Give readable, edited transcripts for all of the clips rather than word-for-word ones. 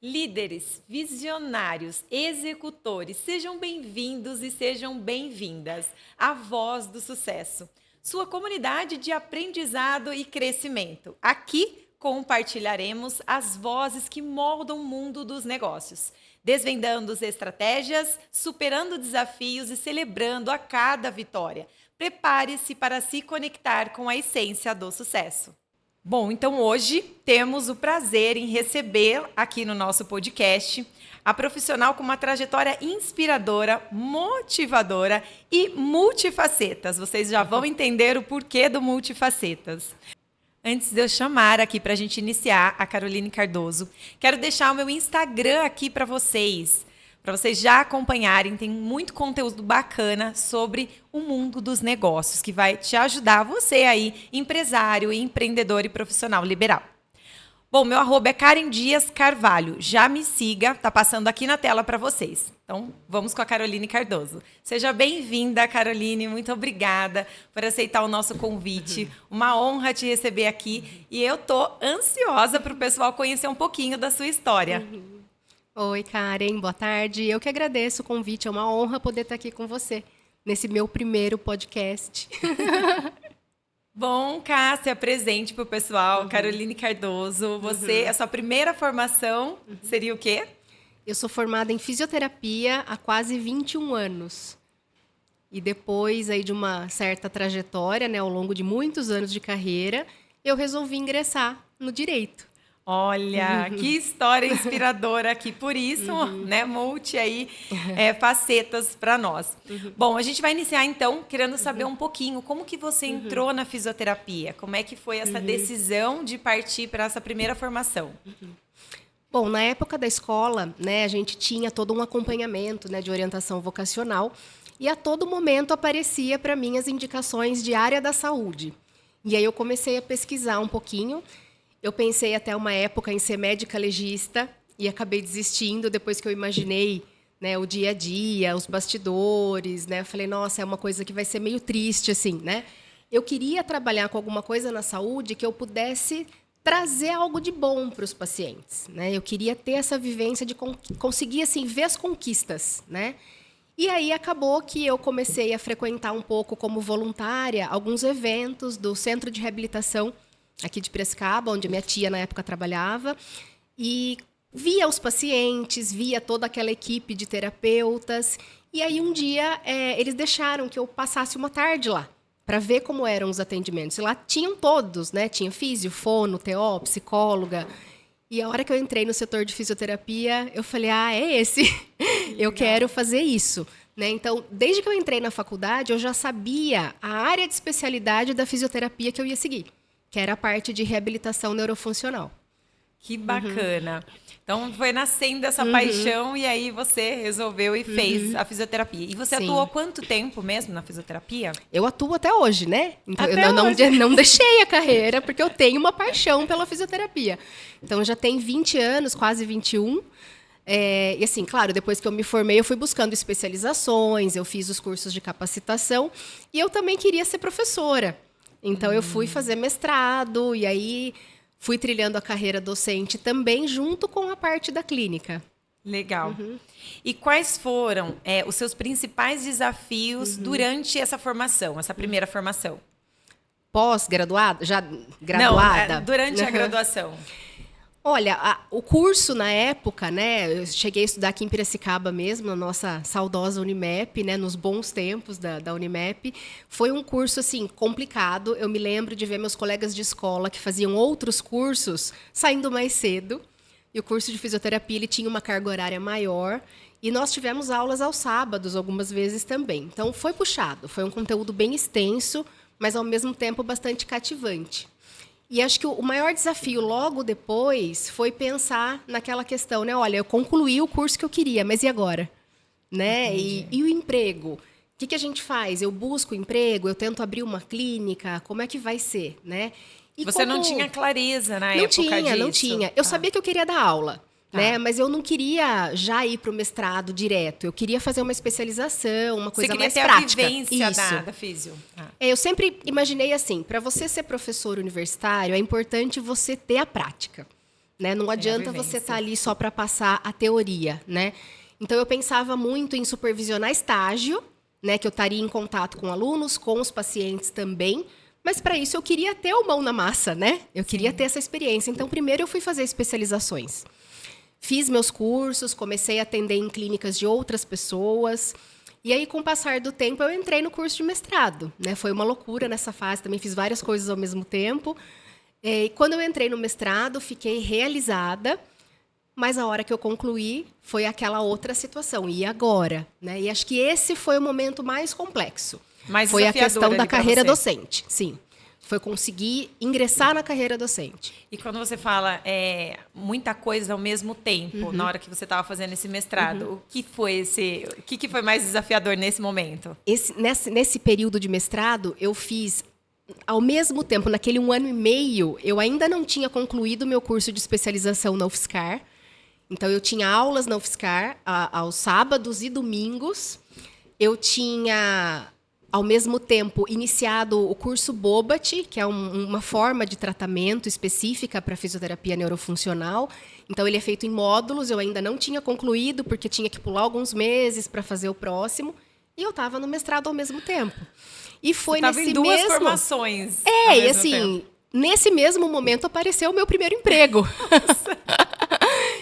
Líderes, visionários, executores, sejam bem-vindos e sejam bem-vindas à Voz do Sucesso, sua comunidade de aprendizado e crescimento. Aqui compartilharemos as vozes que moldam o mundo dos negócios, desvendando as estratégias, superando desafios e celebrando a cada vitória. Prepare-se para se conectar com a essência do sucesso. Bom, então hoje temos o prazer em receber aqui no nosso podcast a profissional com uma trajetória inspiradora, motivadora e multifacetas. Vocês já vão entender o porquê do multifacetas. Antes de eu chamar aqui para a gente iniciar a Caroline Cardoso, quero deixar o meu Instagram aqui para vocês já acompanharem. Tem muito conteúdo bacana sobre o mundo dos negócios, que vai te ajudar, você aí, empresário, empreendedor e profissional liberal. Bom, meu arroba é Karen Dias Carvalho. Já me siga, tá passando aqui na tela para vocês. Então, vamos com a Caroline Cardoso. Seja bem-vinda, Caroline. Muito obrigada por aceitar o nosso convite. Uma honra te receber aqui. E eu tô ansiosa para o pessoal conhecer um pouquinho da sua história. Oi, Karen, boa tarde. Eu que agradeço o convite, é uma honra poder estar aqui com você, nesse meu primeiro podcast. Bom, Cássia, presente para o pessoal. Caroline Cardoso, a sua primeira formação seria o quê? Eu sou formada em fisioterapia há quase 21 anos. E depois aí de uma certa trajetória, né, ao longo de muitos anos de carreira, eu resolvi ingressar no direito. Olha, que história inspiradora aqui. Por isso, né, multi aí, facetas para nós. Bom, a gente vai iniciar então querendo saber um pouquinho como que você entrou na fisioterapia. Como é que foi essa decisão de partir para essa primeira formação? Bom, na época da escola, né, a gente tinha todo um acompanhamento, né, de orientação vocacional e a todo momento aparecia para mim as indicações de área da saúde. E aí eu comecei a pesquisar um pouquinho. Eu pensei até uma época em ser médica legista e acabei desistindo depois que eu imaginei, né, o dia a dia, os bastidores, né? Eu falei, nossa, é uma coisa que vai ser meio triste, assim, né? Eu queria trabalhar com alguma coisa na saúde que eu pudesse trazer algo de bom para os pacientes, né? Eu queria ter essa vivência de conseguir, assim, ver as conquistas, né? E aí acabou que eu comecei a frequentar um pouco como voluntária alguns eventos do Centro de Reabilitação aqui de Piracicaba, onde minha tia na época trabalhava, e via os pacientes, via toda aquela equipe de terapeutas, e aí um dia eles deixaram que eu passasse uma tarde lá, para ver como eram os atendimentos. E lá tinham todos, né? Tinha físio, fono, TO, psicóloga, e a hora que eu entrei no setor de fisioterapia, eu falei, é esse, eu quero fazer isso. Né? Então, desde que eu entrei na faculdade, eu já sabia a área de especialidade da fisioterapia que eu ia seguir, que era a parte de reabilitação neurofuncional. Que bacana. Então, foi nascendo essa paixão e aí você resolveu e fez a fisioterapia. E você atuou quanto tempo mesmo na fisioterapia? Eu atuo até hoje, né? Então, até eu hoje. não deixei a carreira, porque eu tenho uma paixão pela fisioterapia. Então, já tem 20 anos, quase 21. E assim, claro, depois que eu me formei, eu fui buscando especializações, eu fiz os cursos de capacitação e eu também queria ser professora. Então, eu fui fazer mestrado e aí fui trilhando a carreira docente também, junto com a parte da clínica. Legal. E quais foram os seus principais desafios durante essa formação, essa primeira formação? Pós-graduada? Já graduada? Não, durante a graduação. Olha, o curso na época, né, eu cheguei a estudar aqui em Piracicaba mesmo, na nossa saudosa Unimep, né, nos bons tempos da Unimep. Foi um curso assim complicado. Eu me lembro de ver meus colegas de escola que faziam outros cursos saindo mais cedo. E o curso de fisioterapia ele tinha uma carga horária maior. E nós tivemos aulas aos sábados algumas vezes também. Então foi puxado, foi um conteúdo bem extenso, mas ao mesmo tempo bastante cativante. E acho que o maior desafio logo depois foi pensar naquela questão, né? Olha, eu concluí o curso que eu queria, mas e agora? Né? E o emprego? O que a gente faz? Eu busco emprego? Eu tento abrir uma clínica? Como é que vai ser? Né? E você não tinha clareza na época disso? Não tinha. Eu sabia que eu queria dar aula. Né? Mas eu não queria já ir para o mestrado direto. Eu queria fazer uma especialização, uma coisa mais prática. Você queria ter a vivência da físio. Eu sempre imaginei assim, para você ser professor universitário, é importante você ter a prática. né? Não adianta você estar ali só para passar a teoria, né? Então, eu pensava muito em supervisionar estágio, né? Que eu estaria em contato com alunos, com os pacientes também. Mas, para isso, eu queria ter o mão na massa, né? Eu queria ter essa experiência. Então, primeiro, eu fui fazer especializações. Fiz meus cursos, comecei a atender em clínicas de outras pessoas. E aí, com o passar do tempo, eu entrei no curso de mestrado, né? Foi uma loucura nessa fase, também fiz várias coisas ao mesmo tempo. E quando eu entrei no mestrado, fiquei realizada, mas a hora que eu concluí foi aquela outra situação. E agora? Né? E acho que esse foi o momento mais complexo. Mais foi a questão da carreira você. Docente, sim. Foi conseguir ingressar na carreira docente. E quando você fala muita coisa ao mesmo tempo, na hora que você estava fazendo esse mestrado, o que foi mais desafiador nesse momento? Nesse período de mestrado, eu fiz, ao mesmo tempo, naquele 1 ano e meio, eu ainda não tinha concluído o meu curso de especialização na UFSCar. Então, eu tinha aulas na UFSCar aos sábados e domingos. Eu tinha, ao mesmo tempo, iniciado o curso BOBAT, que é uma forma de tratamento específica para fisioterapia neurofuncional. Então, ele é feito em módulos. Eu ainda não tinha concluído, porque tinha que pular alguns meses para fazer o próximo. E eu estava no mestrado ao mesmo tempo. E foi nesse mesmo... em duas formações. E assim, nesse mesmo momento apareceu o meu primeiro emprego.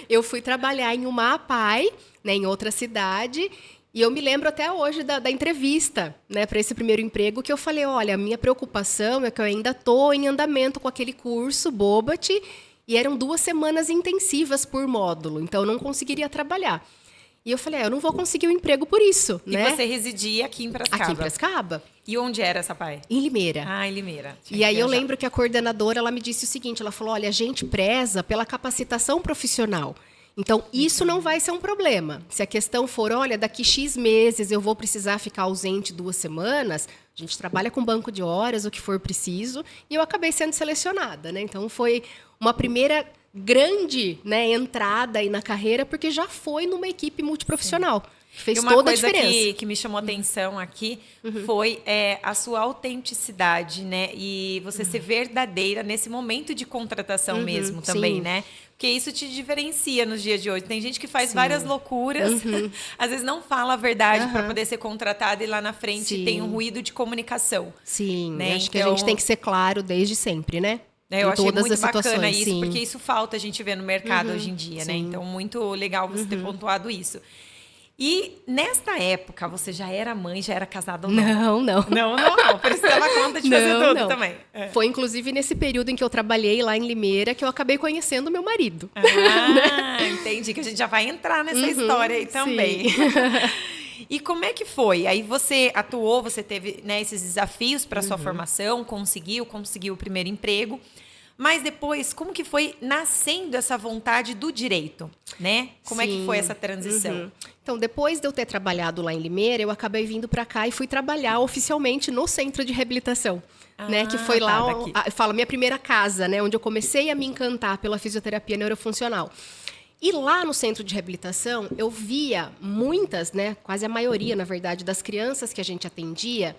Eu fui trabalhar em uma APAE, né, em outra cidade, e eu me lembro até hoje da entrevista, né, para esse primeiro emprego, que eu falei, olha, a minha preocupação é que eu ainda estou em andamento com aquele curso BOBAT, e eram 2 semanas intensivas por módulo, então eu não conseguiria trabalhar. E eu falei, eu não vou conseguir um emprego por isso. E né? você residia aqui em Piracicaba? Aqui em Piracicaba. E onde era essa APAE? Em Limeira. Ah, em Limeira. E aí eu lembro que a coordenadora, ela me disse o seguinte, ela falou, olha, a gente preza pela capacitação profissional. Então, isso não vai ser um problema. Se a questão for, olha, daqui X meses eu vou precisar ficar ausente 2 semanas, a gente trabalha com banco de horas, o que for preciso, e eu acabei sendo selecionada, né? Então, foi uma primeira grande, né, entrada aí na carreira, porque já foi numa equipe multiprofissional. Fez toda a diferença. Uma coisa que me chamou a atenção aqui foi a sua autenticidade, né? E você ser verdadeira nesse momento de contratação mesmo também, né? Porque isso te diferencia nos dias de hoje. Tem gente que faz várias loucuras, às vezes não fala a verdade para poder ser contratada e lá na frente tem um ruído de comunicação. Sim, né? Acho que a gente tem que ser claro desde sempre, né? Eu achei muito bacana isso, porque isso falta a gente ver no mercado hoje em dia, né? Então, muito legal você ter pontuado isso. E nesta época, você já era mãe, já era casada ou não? Não. Não. Por isso que ela conta de fazer tudo também. Foi, inclusive, nesse período em que eu trabalhei lá em Limeira que eu acabei conhecendo meu marido. Entendi, que a gente já vai entrar nessa história aí também. E como é que foi? Aí você atuou, você teve, né, esses desafios para a sua formação, conseguiu o primeiro emprego. Mas depois, como que foi nascendo essa vontade do direito, né? Como é que foi essa transição? Então, depois de eu ter trabalhado lá em Limeira, eu acabei vindo para cá e fui trabalhar oficialmente no centro de reabilitação, né? Que foi lá, eu falo, minha primeira casa, né? Onde eu comecei a me encantar pela fisioterapia neurofuncional. E lá no centro de reabilitação, eu via muitas, né? Quase a maioria, na verdade, das crianças que a gente atendia,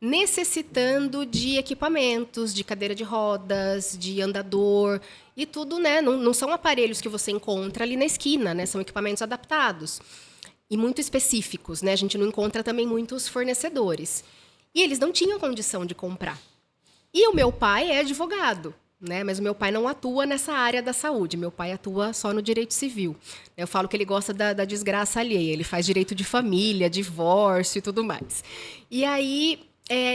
necessitando de equipamentos, de cadeira de rodas, de andador e tudo, né? Não são aparelhos que você encontra ali na esquina, né? São equipamentos adaptados e muito específicos, né? A gente não encontra também muitos fornecedores. E eles não tinham condição de comprar. E o meu pai é advogado, né? Mas o meu pai não atua nessa área da saúde. Meu pai atua só no direito civil. Eu falo que ele gosta da desgraça alheia. Ele faz direito de família, divórcio e tudo mais. E aí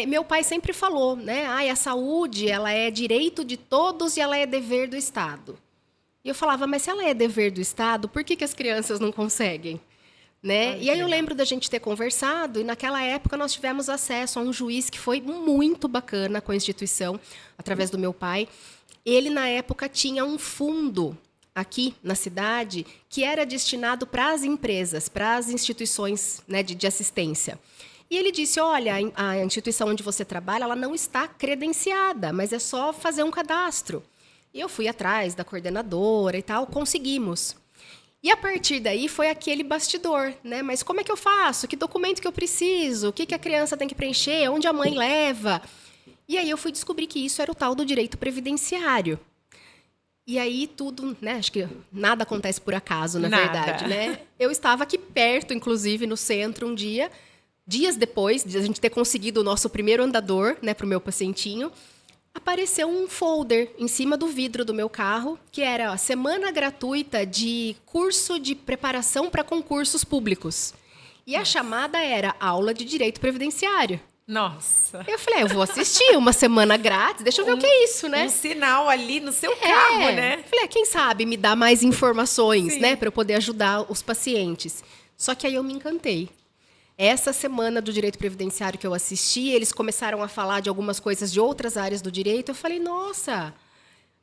meu pai sempre falou, né? A saúde, ela é direito de todos e ela é dever do Estado. E eu falava, mas se ela é dever do Estado, por que as crianças não conseguem? Né? E aí eu lembro da gente ter conversado e naquela época nós tivemos acesso a um juiz que foi muito bacana com a instituição, através do meu pai. Ele, na época, tinha um fundo aqui na cidade que era destinado para as empresas, para as instituições, né, de assistência. E ele disse, olha, a instituição onde você trabalha, ela não está credenciada, mas é só fazer um cadastro. E eu fui atrás da coordenadora e tal, conseguimos. E a partir daí foi aquele bastidor, né? Mas como é que eu faço? Que documento que eu preciso? O que a criança tem que preencher? Onde a mãe leva? E aí eu fui descobrir que isso era o tal do direito previdenciário. E aí tudo, né? Acho que nada acontece por acaso, na Nada. verdade, né? Eu estava aqui perto, inclusive, no centro, um dia, dias depois de a gente ter conseguido o nosso primeiro andador, né, para o meu pacientinho, apareceu um folder em cima do vidro do meu carro, que era a semana gratuita de curso de preparação para concursos públicos. E a chamada era aula de direito previdenciário. Nossa. Eu falei, eu vou assistir uma semana grátis, deixa eu ver o que é isso, né? Um sinal ali no seu carro, né? Falei, quem sabe me dá mais informações, Sim. né, para eu poder ajudar os pacientes. Só que aí eu me encantei. Essa semana do direito previdenciário que eu assisti, eles começaram a falar de algumas coisas de outras áreas do direito. Eu falei, nossa,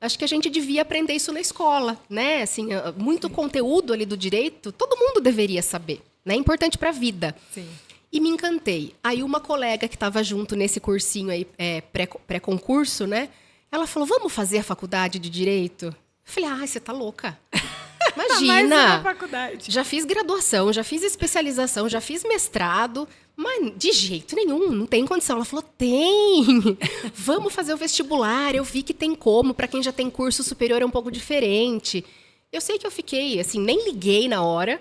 acho que a gente devia aprender isso na escola, né? Assim, muito conteúdo ali do direito, todo mundo deveria saber, né? É importante para a vida. Sim. E me encantei. Aí uma colega que estava junto nesse cursinho aí, pré-concurso, né? Ela falou, vamos fazer a faculdade de Direito? Eu falei, você tá louca. Mais Imagina, uma faculdade. já fiz graduação, já fiz especialização, já fiz mestrado, mas de jeito nenhum, não tem condição. Ela falou, tem, vamos fazer o vestibular, eu vi que tem como, para quem já tem curso superior é um pouco diferente. Eu sei que eu fiquei, assim, nem liguei na hora,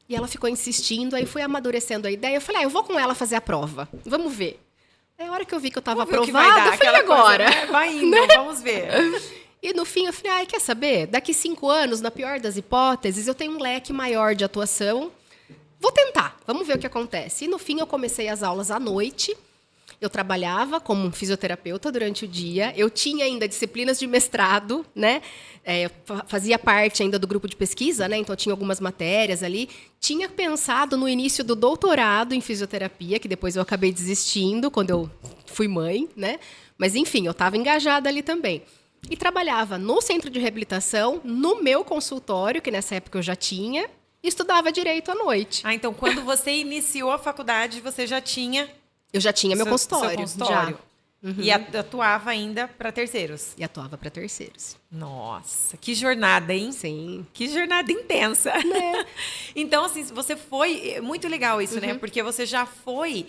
e ela ficou insistindo, aí fui amadurecendo a ideia, eu falei, eu vou com ela fazer a prova, vamos ver. Aí a hora que eu vi que eu estava Vamos ver o que vai aprovada, dar, eu falei, aquela coisa, agora. né? Vai indo, vamos ver. E no fim eu falei, quer saber? Daqui 5 anos, na pior das hipóteses, eu tenho um leque maior de atuação. Vou tentar, vamos ver o que acontece. E no fim eu comecei as aulas à noite. Eu trabalhava como fisioterapeuta durante o dia. Eu tinha ainda disciplinas de mestrado, né? Eu fazia parte ainda do grupo de pesquisa, né? Então tinha algumas matérias ali. Tinha pensado no início do doutorado em fisioterapia, que depois eu acabei desistindo quando eu fui mãe, né? Mas enfim, eu estava engajada ali também. E trabalhava no centro de reabilitação, no meu consultório, que nessa época eu já tinha, e estudava direito à noite. Então quando você iniciou a faculdade, você já tinha... Eu já tinha meu consultório. Seu consultório. Já. Uhum. E atuava ainda para terceiros. E atuava para terceiros. Nossa, que jornada, hein? Sim. Que jornada intensa. Né? Então, assim, você foi... Muito legal isso, né? Porque você já foi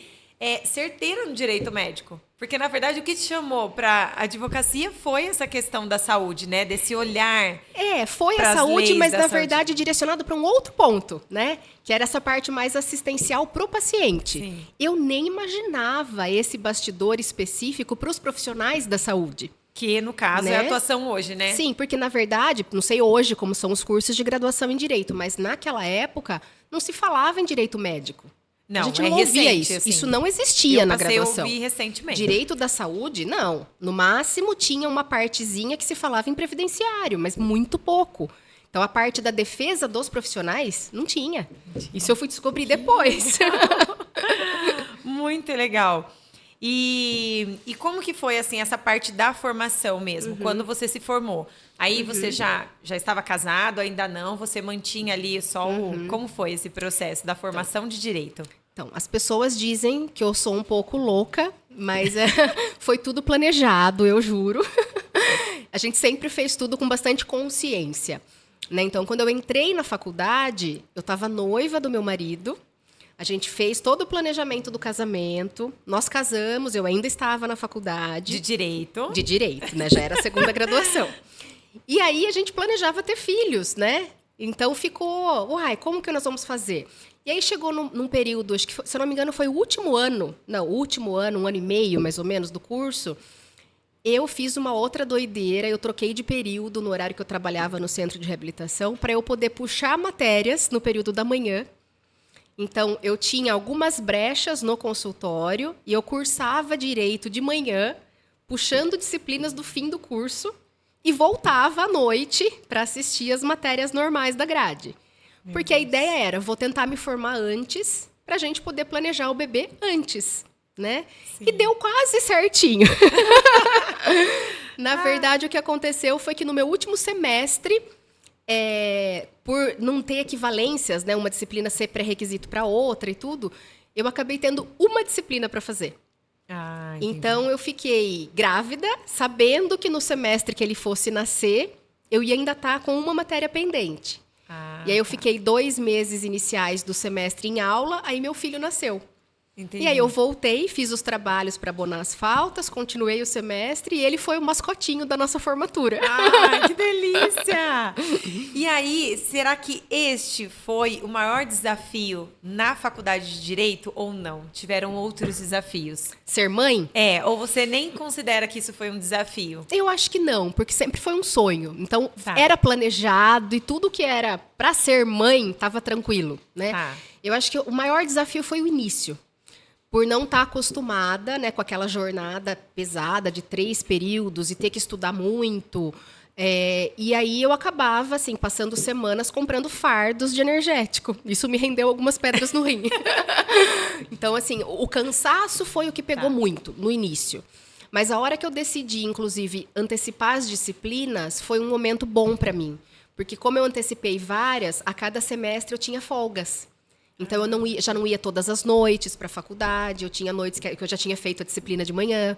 certeira no direito médico. Porque, na verdade, o que te chamou para a advocacia foi essa questão da saúde, né? Desse olhar. Foi a pras saúde, leis mas da na saúde. verdade direcionado para um outro ponto, né? Que era essa parte mais assistencial pro paciente. Sim. Eu nem imaginava esse bastidor específico para os profissionais da saúde. Que, no caso, é a atuação hoje, né? Sim, porque na verdade, não sei hoje como são os cursos de graduação em direito, mas naquela época não se falava em direito médico. Não, a gente não ouvia recente, isso. assim. Isso não existia Eu na passei a graduação. ouvir recentemente. Direito da saúde, não. No máximo tinha uma partezinha que se falava em previdenciário, mas muito pouco. Então a parte da defesa dos profissionais não tinha. Isso eu fui descobrir depois. Muito legal. E como que foi, assim, essa parte da formação mesmo, quando você se formou? Aí você já estava casado, ainda não? Você mantinha ali só o... Como foi esse processo da formação de direito? Então, as pessoas dizem que eu sou um pouco louca, mas foi tudo planejado, eu juro. A gente sempre fez tudo com bastante consciência, né? Então, quando eu entrei na faculdade, eu estava noiva do meu marido. A gente fez todo o planejamento do casamento. Nós casamos, eu ainda estava na faculdade. De direito? De direito, né? Já era a segunda graduação. E aí a gente planejava ter filhos, né? Então ficou, como que nós vamos fazer? E aí chegou num período, acho que, se eu não me engano, foi o último ano, um ano e meio, mais ou menos, do curso. Eu fiz uma outra doideira, eu troquei de período no horário que eu trabalhava no centro de reabilitação para eu poder puxar matérias no período da manhã. Então, eu tinha algumas brechas no consultório e eu cursava direito de manhã, puxando disciplinas do fim do curso e voltava à noite para assistir as matérias normais da grade. Porque a ideia era, vou tentar me formar antes para a gente poder planejar o bebê antes, né? Sim. E deu quase certinho. Na verdade, o que aconteceu foi que no meu último semestre... por não ter equivalências, né, uma disciplina ser pré-requisito para outra e tudo, eu acabei tendo uma disciplina para fazer. Então, eu fiquei grávida, sabendo que no semestre que ele fosse nascer, eu ia ainda estar com uma matéria pendente. E aí eu fiquei 2 meses iniciais do semestre em aula, aí meu filho nasceu. Entendi. E aí eu voltei, fiz os trabalhos para abonar as faltas, continuei o semestre e ele foi o mascotinho da nossa formatura. Ai, que delícia! E aí, será que este foi o maior desafio na faculdade de Direito ou não? Tiveram outros desafios? Ser mãe? Ou você nem considera que isso foi um desafio? Eu acho que não, porque sempre foi um sonho. Então, Tá. era planejado e tudo que era para ser mãe estava tranquilo, né? Tá. Eu acho que o maior desafio foi o início. Por não estar acostumada, né, com aquela jornada pesada de 3 períodos e ter que estudar muito. E aí eu acabava, assim, passando semanas comprando fardos de energético. Isso me rendeu algumas pedras no rim. Então, assim, o cansaço foi o que pegou muito no início. Mas a hora que eu decidi, inclusive, antecipar as disciplinas, foi um momento bom para mim. Porque como eu antecipei várias, a cada semestre eu tinha folgas. Então, eu já não ia todas as noites para a faculdade, eu tinha noites que eu já tinha feito a disciplina de manhã.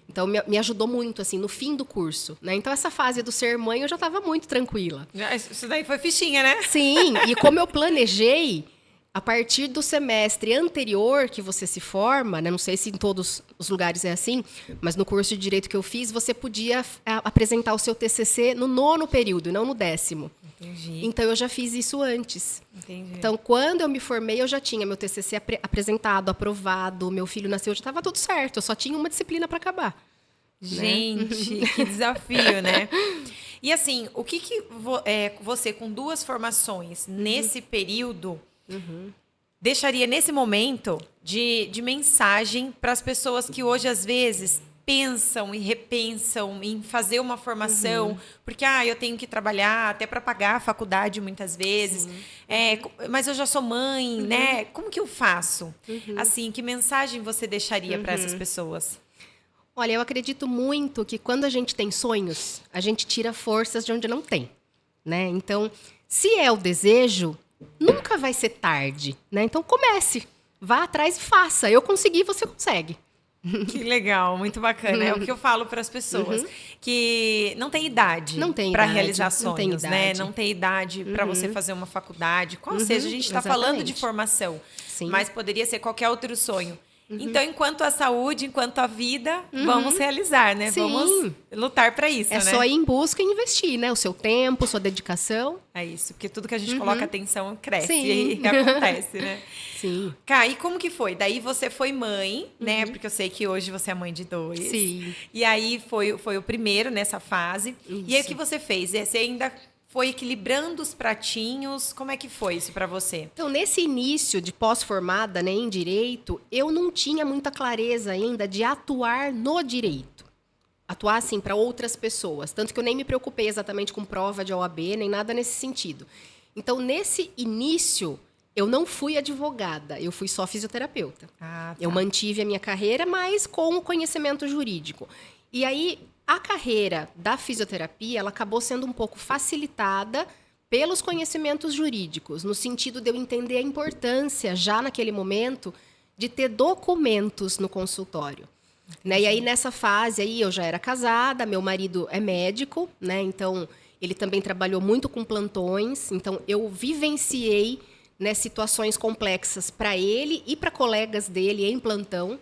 Então, me ajudou muito, assim, no fim do curso, né? Então, essa fase do ser mãe, eu já estava muito tranquila. Isso daí foi fichinha, né? Sim, e como eu planejei, a partir do semestre anterior que você se forma, né? Não sei se em todos os lugares é assim, mas no curso de Direito que eu fiz, você podia apresentar o seu TCC no 9º período, e não no 10º. Entendi. Então, eu já fiz isso antes. Entendi. Então, quando eu me formei, eu já tinha meu TCC apresentado, aprovado, meu filho nasceu, já estava tudo certo. Eu só tinha uma disciplina para acabar. Gente, que desafio, né? E assim, o que você, com 2 formações nesse período, deixaria nesse momento de mensagem para as pessoas que hoje, às vezes, pensam e repensam em fazer uma formação, porque eu tenho que trabalhar até para pagar a faculdade muitas vezes, mas eu já sou mãe, né? Como que eu faço? Assim, que mensagem você deixaria para essas pessoas? Olha, eu acredito muito que quando a gente tem sonhos, a gente tira forças de onde não tem, né? Então, se é o desejo, nunca vai ser tarde, né? Então, comece, vá atrás e faça. Eu consegui, você consegue. Que legal, muito bacana. É o que eu falo para as pessoas, que não tem idade para realizar sonhos, né? Não tem idade para você fazer uma faculdade, qual seja, a gente está falando de formação, mas poderia ser qualquer outro sonho. Então, enquanto a saúde, enquanto a vida, vamos realizar, né? Sim. Vamos lutar para isso, né? É só ir em busca e investir, né? O seu tempo, sua dedicação. É isso, porque tudo que a gente coloca atenção cresce Sim. e acontece, né? Sim. Cá, e como que foi? Daí você foi mãe, né? Porque eu sei que hoje você é mãe de 2. Sim. E aí foi o primeiro nessa fase. Isso. E aí o que você fez? Você ainda foi equilibrando os pratinhos? Como é que foi isso para você? Então, nesse início de pós-formada, né, em direito, eu não tinha muita clareza ainda de atuar no direito. Atuar, assim, para outras pessoas. Tanto que eu nem me preocupei exatamente com prova de OAB, nem nada nesse sentido. Então, nesse início, eu não fui advogada, eu fui só fisioterapeuta. Ah, tá. Eu mantive a minha carreira, mas com o conhecimento jurídico. E aí, a carreira da fisioterapia, ela acabou sendo um pouco facilitada pelos conhecimentos jurídicos, no sentido de eu entender a importância, já naquele momento, de ter documentos no consultório. Né? E aí, nessa fase, aí, eu já era casada, meu marido é médico, né? Então, ele também trabalhou muito com plantões, então eu vivenciei, né, situações complexas para ele e para colegas dele em plantão,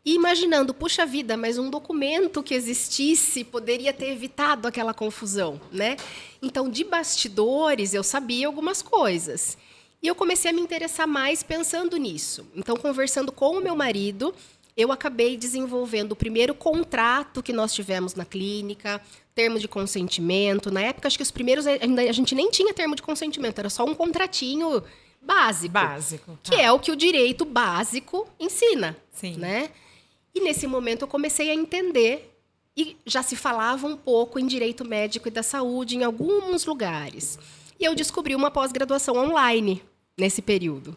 e imaginando, puxa vida, mas um documento que existisse poderia ter evitado aquela confusão, né? Então, de bastidores, eu sabia algumas coisas. E eu comecei a me interessar mais pensando nisso. Então, conversando com o meu marido, eu acabei desenvolvendo o primeiro contrato que nós tivemos na clínica, termo de consentimento. Na época, acho que os primeiros, a gente nem tinha termo de consentimento, era só um contratinho básico. Básico. Que é o que o direito básico ensina. Sim. Né? E nesse momento eu comecei a entender, e já se falava um pouco em direito médico e da saúde em alguns lugares. E eu descobri uma pós-graduação online nesse período.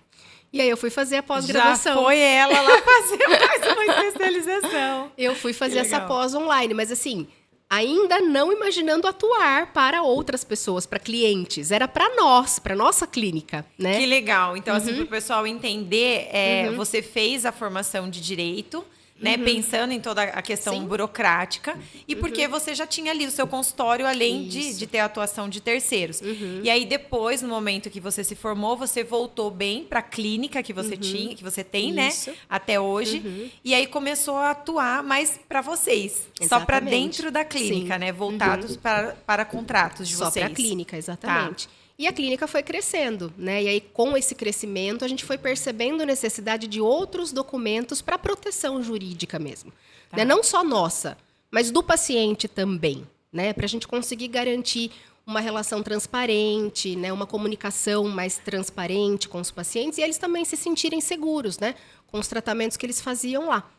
E aí eu fui fazer a pós-graduação. Já foi ela lá fazer mais uma especialização. Eu fui fazer essa pós online, mas assim, ainda não imaginando atuar para outras pessoas, para clientes. Era para nós, para nossa clínica, né? Que legal. Então, assim, para o pessoal entender, você fez a formação de direito, né? Pensando em toda a questão Sim. burocrática e porque você já tinha ali o seu consultório, além de ter a atuação de terceiros. E aí, depois, no momento que você se formou, você voltou bem para a clínica que você tinha, que você tem, né? Isso. Até hoje. E aí começou a atuar mais para vocês. Só para Exatamente. dentro da clínica, Sim. né? Voltados para contratos de Só vocês. para a clínica, exatamente. E a clínica foi crescendo, né? E aí, com esse crescimento, a gente foi percebendo a necessidade de outros documentos para proteção jurídica mesmo. Né? Não só nossa, mas do paciente também, né? Para a gente conseguir garantir uma relação transparente, né? Uma comunicação mais transparente com os pacientes e eles também se sentirem seguros, né? Com os tratamentos que eles faziam lá.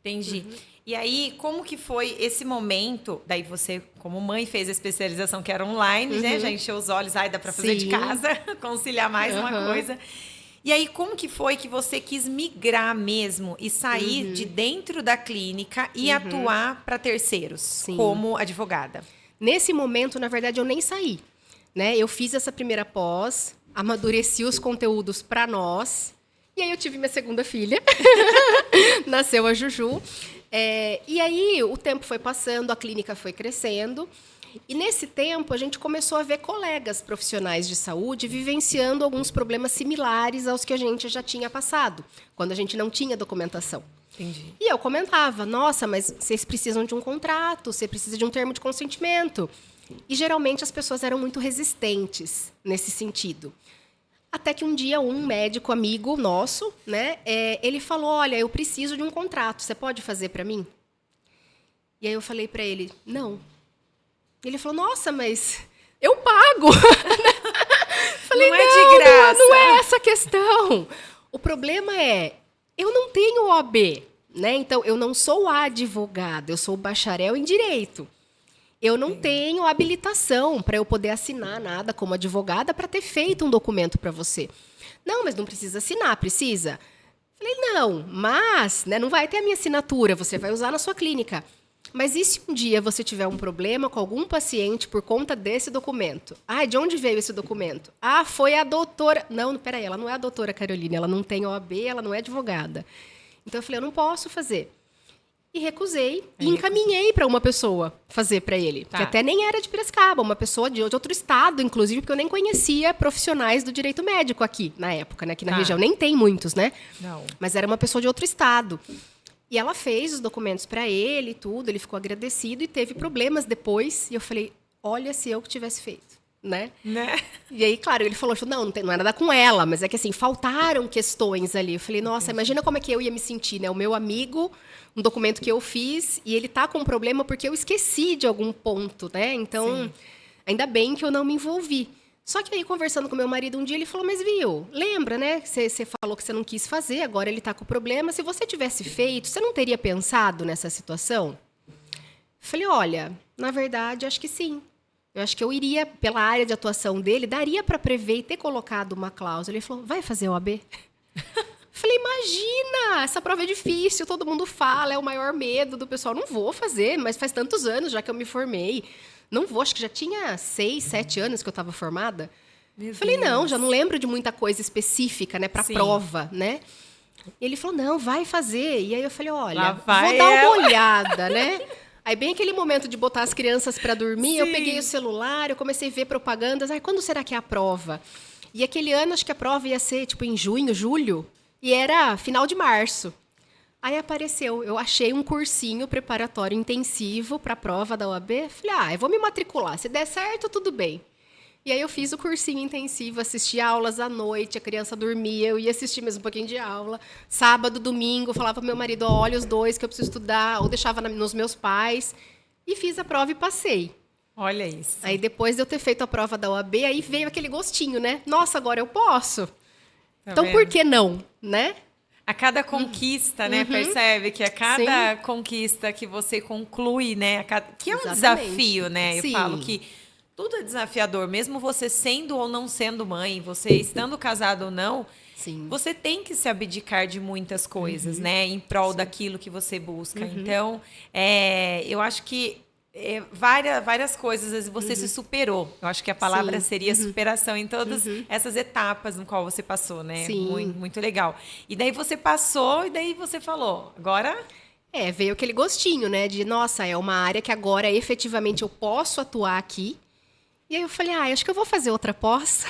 Entendi. E aí, como que foi esse momento? Daí você, como mãe, fez a especialização que era online, né? Já encheu os olhos, ai, dá para fazer de Sim. casa, conciliar mais uma coisa. E aí, como que foi que você quis migrar mesmo e sair de dentro da clínica e atuar para terceiros, como advogada? Nesse momento, na verdade, eu nem saí, né? Eu fiz essa primeira pós, amadureci os conteúdos para nós, e aí eu tive minha segunda filha, nasceu a Juju. E aí o tempo foi passando, a clínica foi crescendo, e nesse tempo a gente começou a ver colegas profissionais de saúde vivenciando alguns problemas similares aos que a gente já tinha passado, quando a gente não tinha documentação. Entendi. E eu comentava, nossa, mas vocês precisam de um contrato, você precisa de um termo de consentimento. E geralmente as pessoas eram muito resistentes nesse sentido. Até que um dia um médico amigo nosso, né, ele falou, olha, eu preciso de um contrato, você pode fazer para mim? E aí eu falei para ele, não. Ele falou, nossa, mas eu pago. Falei, não é de graça. Não é essa a questão. O problema é, eu não tenho OAB, né? Então, eu não sou advogada, eu sou bacharel em direito. Eu não tenho habilitação para eu poder assinar nada como advogada para ter feito um documento para você. Não, mas não precisa assinar, precisa? Falei, não, mas né, não vai ter a minha assinatura, você vai usar na sua clínica. Mas e se um dia você tiver um problema com algum paciente por conta desse documento? Ah, de onde veio esse documento? Ah, foi a doutora... Não, peraí, ela não é a doutora Caroline, ela não tem OAB, ela não é advogada. Então eu falei, eu não posso fazer. E recusei e encaminhei para uma pessoa fazer para ele. Que até nem era de Piracicaba, uma pessoa de outro estado, inclusive, porque eu nem conhecia profissionais do direito médico aqui, na época, né? Aqui na região. Nem tem muitos, né? Não. Mas era uma pessoa de outro estado. E ela fez os documentos para ele e tudo, ele ficou agradecido e teve problemas depois. E eu falei, olha se eu que tivesse feito, né? E aí, claro, ele falou, não é nada com ela, mas é que assim, faltaram questões ali. Eu falei, nossa, imagina como é que eu ia me sentir, né? O meu amigo, um documento que eu fiz, e ele tá com um problema porque eu esqueci de algum ponto, né? Então, ainda bem que eu não me envolvi. Só que aí, conversando com meu marido um dia, ele falou, mas viu, lembra, né? Você falou que você não quis fazer, agora ele tá com problema. Se você tivesse feito, você não teria pensado nessa situação? Falei, olha, na verdade, acho que sim. Eu acho que eu iria, pela área de atuação dele, daria para prever e ter colocado uma cláusula. Ele falou, vai fazer OAB? Falei, imagina, essa prova é difícil, todo mundo fala, é o maior medo do pessoal. Não vou fazer, mas faz tantos anos já que eu me formei. Não vou, acho que já tinha 6, 7 anos que eu estava formada. Falei, não, já não lembro de muita coisa específica, né, para prova, né? E ele falou, não, vai fazer. E aí eu falei, olha, vou dar uma olhada, né? Aí, bem aquele momento de botar as crianças para dormir, eu peguei o celular, eu comecei a ver propagandas. Ai, quando será que é a prova? E aquele ano, acho que a prova ia ser, tipo, em junho, julho. E era final de março. Aí apareceu, eu achei um cursinho preparatório intensivo para a prova da OAB. Falei, eu vou me matricular. Se der certo, tudo bem. E aí eu fiz o cursinho intensivo, assisti aulas à noite, a criança dormia, eu ia assistir mais um pouquinho de aula. Sábado, domingo, falava pro meu marido, olha os dois que eu preciso estudar, ou deixava nos meus pais. E fiz a prova e passei. Olha isso. Aí depois de eu ter feito a prova da OAB, aí veio aquele gostinho, né? Nossa, agora eu posso. Tá então, vendo? por que não, né? A cada conquista, né? Percebe que a cada conquista que você conclui, né? Que é um desafio, né? Eu falo que tudo é desafiador, mesmo você sendo ou não sendo mãe, você estando casado ou não, você tem que se abdicar de muitas coisas, né? Em prol daquilo que você busca. Então, eu acho que várias coisas, às vezes você se superou. Eu acho que a palavra seria superação em todas essas etapas no qual você passou, né? Muito, muito legal. E daí você passou e daí você falou, agora... Veio aquele gostinho, né? De, nossa, é uma área que agora efetivamente eu posso atuar aqui. E aí eu falei, acho que eu vou fazer outra pós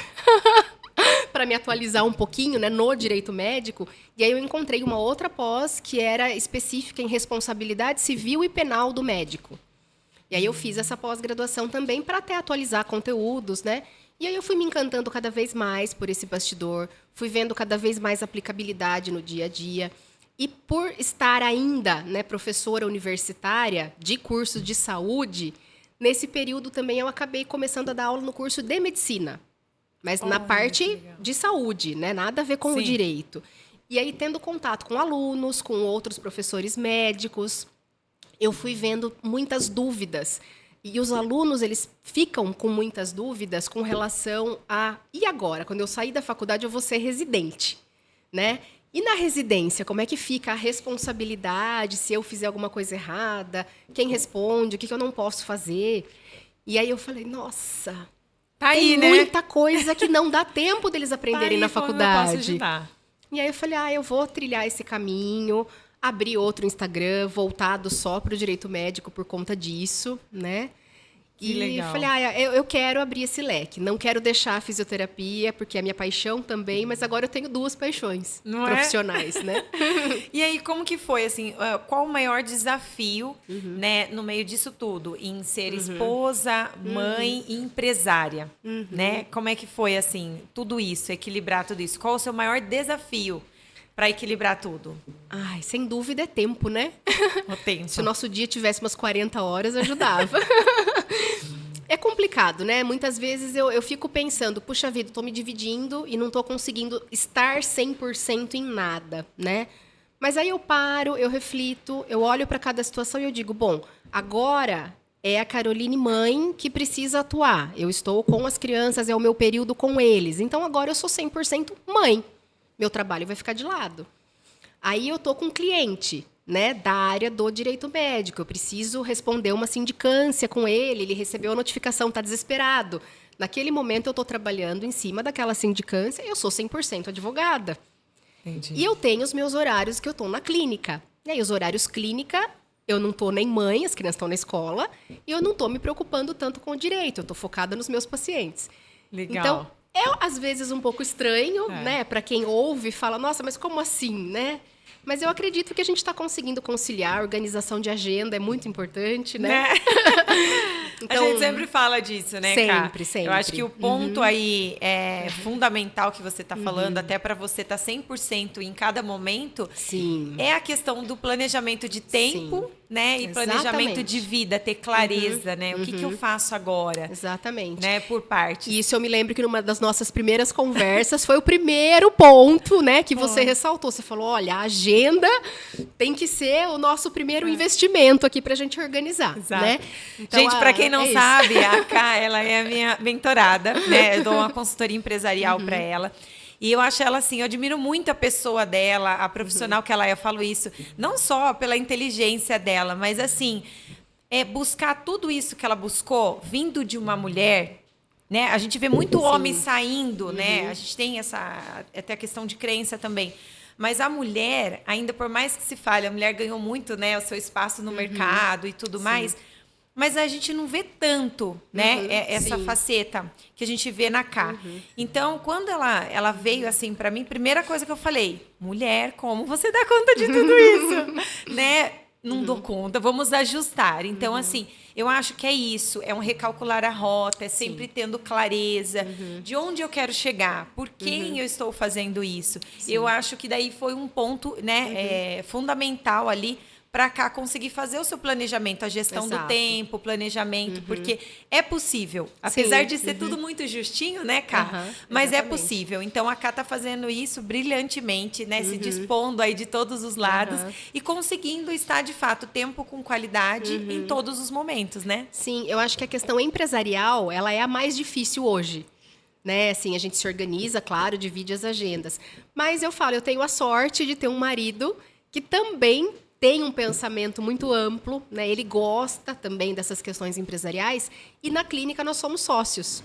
para me atualizar um pouquinho, né, no direito médico. E aí eu encontrei uma outra pós que era específica em responsabilidade civil e penal do médico. E aí eu fiz essa pós-graduação também para até atualizar conteúdos, né? E aí eu fui me encantando cada vez mais por esse bastidor, fui vendo cada vez mais aplicabilidade no dia a dia. E por estar ainda, né, professora universitária de curso de saúde, nesse período também eu acabei começando a dar aula no curso de medicina. Mas na parte de saúde, né? Nada a ver com o direito. E aí, tendo contato com alunos, com outros professores médicos, eu fui vendo muitas dúvidas. E os alunos, eles ficam com muitas dúvidas com relação a... E agora? Quando eu sair da faculdade, eu vou ser residente, né? E na residência, como é que fica a responsabilidade se eu fizer alguma coisa errada? Quem responde? O que eu não posso fazer? E aí eu falei, nossa... Tá aí, tem né? muita coisa que não dá tempo deles aprenderem na faculdade. Como eu posso ajudar? E aí eu falei, eu vou trilhar esse caminho, abrir outro Instagram voltado só para o direito médico por conta disso, né? Que legal. E falei, eu quero abrir esse leque. Não quero deixar a fisioterapia, porque é a minha paixão também, mas agora eu tenho duas paixões profissionais, né? E aí, como que foi, assim, qual o maior desafio, né, no meio disso tudo? Em ser esposa, mãe e empresária, né? Como é que foi, assim, tudo isso, equilibrar tudo isso? Qual o seu maior desafio para equilibrar tudo? Sem dúvida é tempo, né? O tempo. Se o nosso dia tivesse umas 40 horas, ajudava. É complicado, né? Muitas vezes eu fico pensando, puxa vida, estou me dividindo e não estou conseguindo estar 100% em nada, né? Mas aí eu paro, eu reflito, eu olho para cada situação e eu digo, bom, agora é a Caroline mãe que precisa atuar. Eu estou com as crianças, é o meu período com eles. Então agora eu sou 100% mãe. Meu trabalho vai ficar de lado. Aí eu tô com um cliente, né, da área do direito médico. Eu preciso responder uma sindicância com ele recebeu a notificação, está desesperado. Naquele momento eu estou trabalhando em cima daquela sindicância e eu sou 100% advogada. Entendi. E eu tenho os meus horários que eu estou na clínica. E aí os horários clínica, eu não estou nem mãe, as crianças estão na escola, e eu não estou me preocupando tanto com o direito, eu estou focada nos meus pacientes. Legal. Então, às vezes um pouco estranho, né, para quem ouve e fala, nossa, mas como assim, né? Mas eu acredito que a gente está conseguindo conciliar, a organização de agenda é muito importante, né? Então, a gente sempre fala disso, né, Ká? Sempre. Eu acho que o ponto aí é fundamental que você está falando, até para você estar 100% em cada momento, é a questão do planejamento de tempo, né? E planejamento de vida, ter clareza, né? O que eu faço agora? Exatamente. Né? Por parte. E isso eu me lembro que numa das nossas primeiras conversas foi o primeiro ponto, né, que você ressaltou. Você falou, olha, a agenda tem que ser o nosso primeiro investimento aqui para a gente organizar, né? Então, gente, para quem não sabe, a Ká, ela é a minha mentorada, né? Eu dou uma consultoria empresarial para ela. E eu acho ela assim, eu admiro muito a pessoa dela, a profissional que ela é, eu falo isso, não só pela inteligência dela, mas assim, buscar tudo isso que ela buscou, vindo de uma mulher, né? A gente vê muito homem saindo, né? A gente tem até a questão de crença também. Mas a mulher, ainda por mais que se fale, a mulher ganhou muito, né, o seu espaço no mercado e tudo mais. Mas a gente não vê tanto, né, essa faceta que a gente vê na Ká. Então, quando ela veio assim para mim, primeira coisa que eu falei, mulher, como você dá conta de tudo isso? Né? Não dou conta, vamos ajustar. Então, assim, eu acho que é isso, é um recalcular a rota, é sempre tendo clareza de onde eu quero chegar, por quem eu estou fazendo isso. Eu acho que daí foi um ponto, né, fundamental ali para cá conseguir fazer o seu planejamento, a gestão do tempo, planejamento, porque é possível. Apesar de ser tudo muito justinho, né, Ká? Mas é possível. Então, a Ká está fazendo isso brilhantemente, né, se dispondo aí de todos os lados e conseguindo estar, de fato, tempo com qualidade em todos os momentos, né? Sim, eu acho que a questão empresarial, ela é a mais difícil hoje. Né? Assim, a gente se organiza, claro, divide as agendas. Mas eu falo, eu tenho a sorte de ter um marido que também tem um pensamento muito amplo, né? Ele gosta também dessas questões empresariais e na clínica nós somos sócios,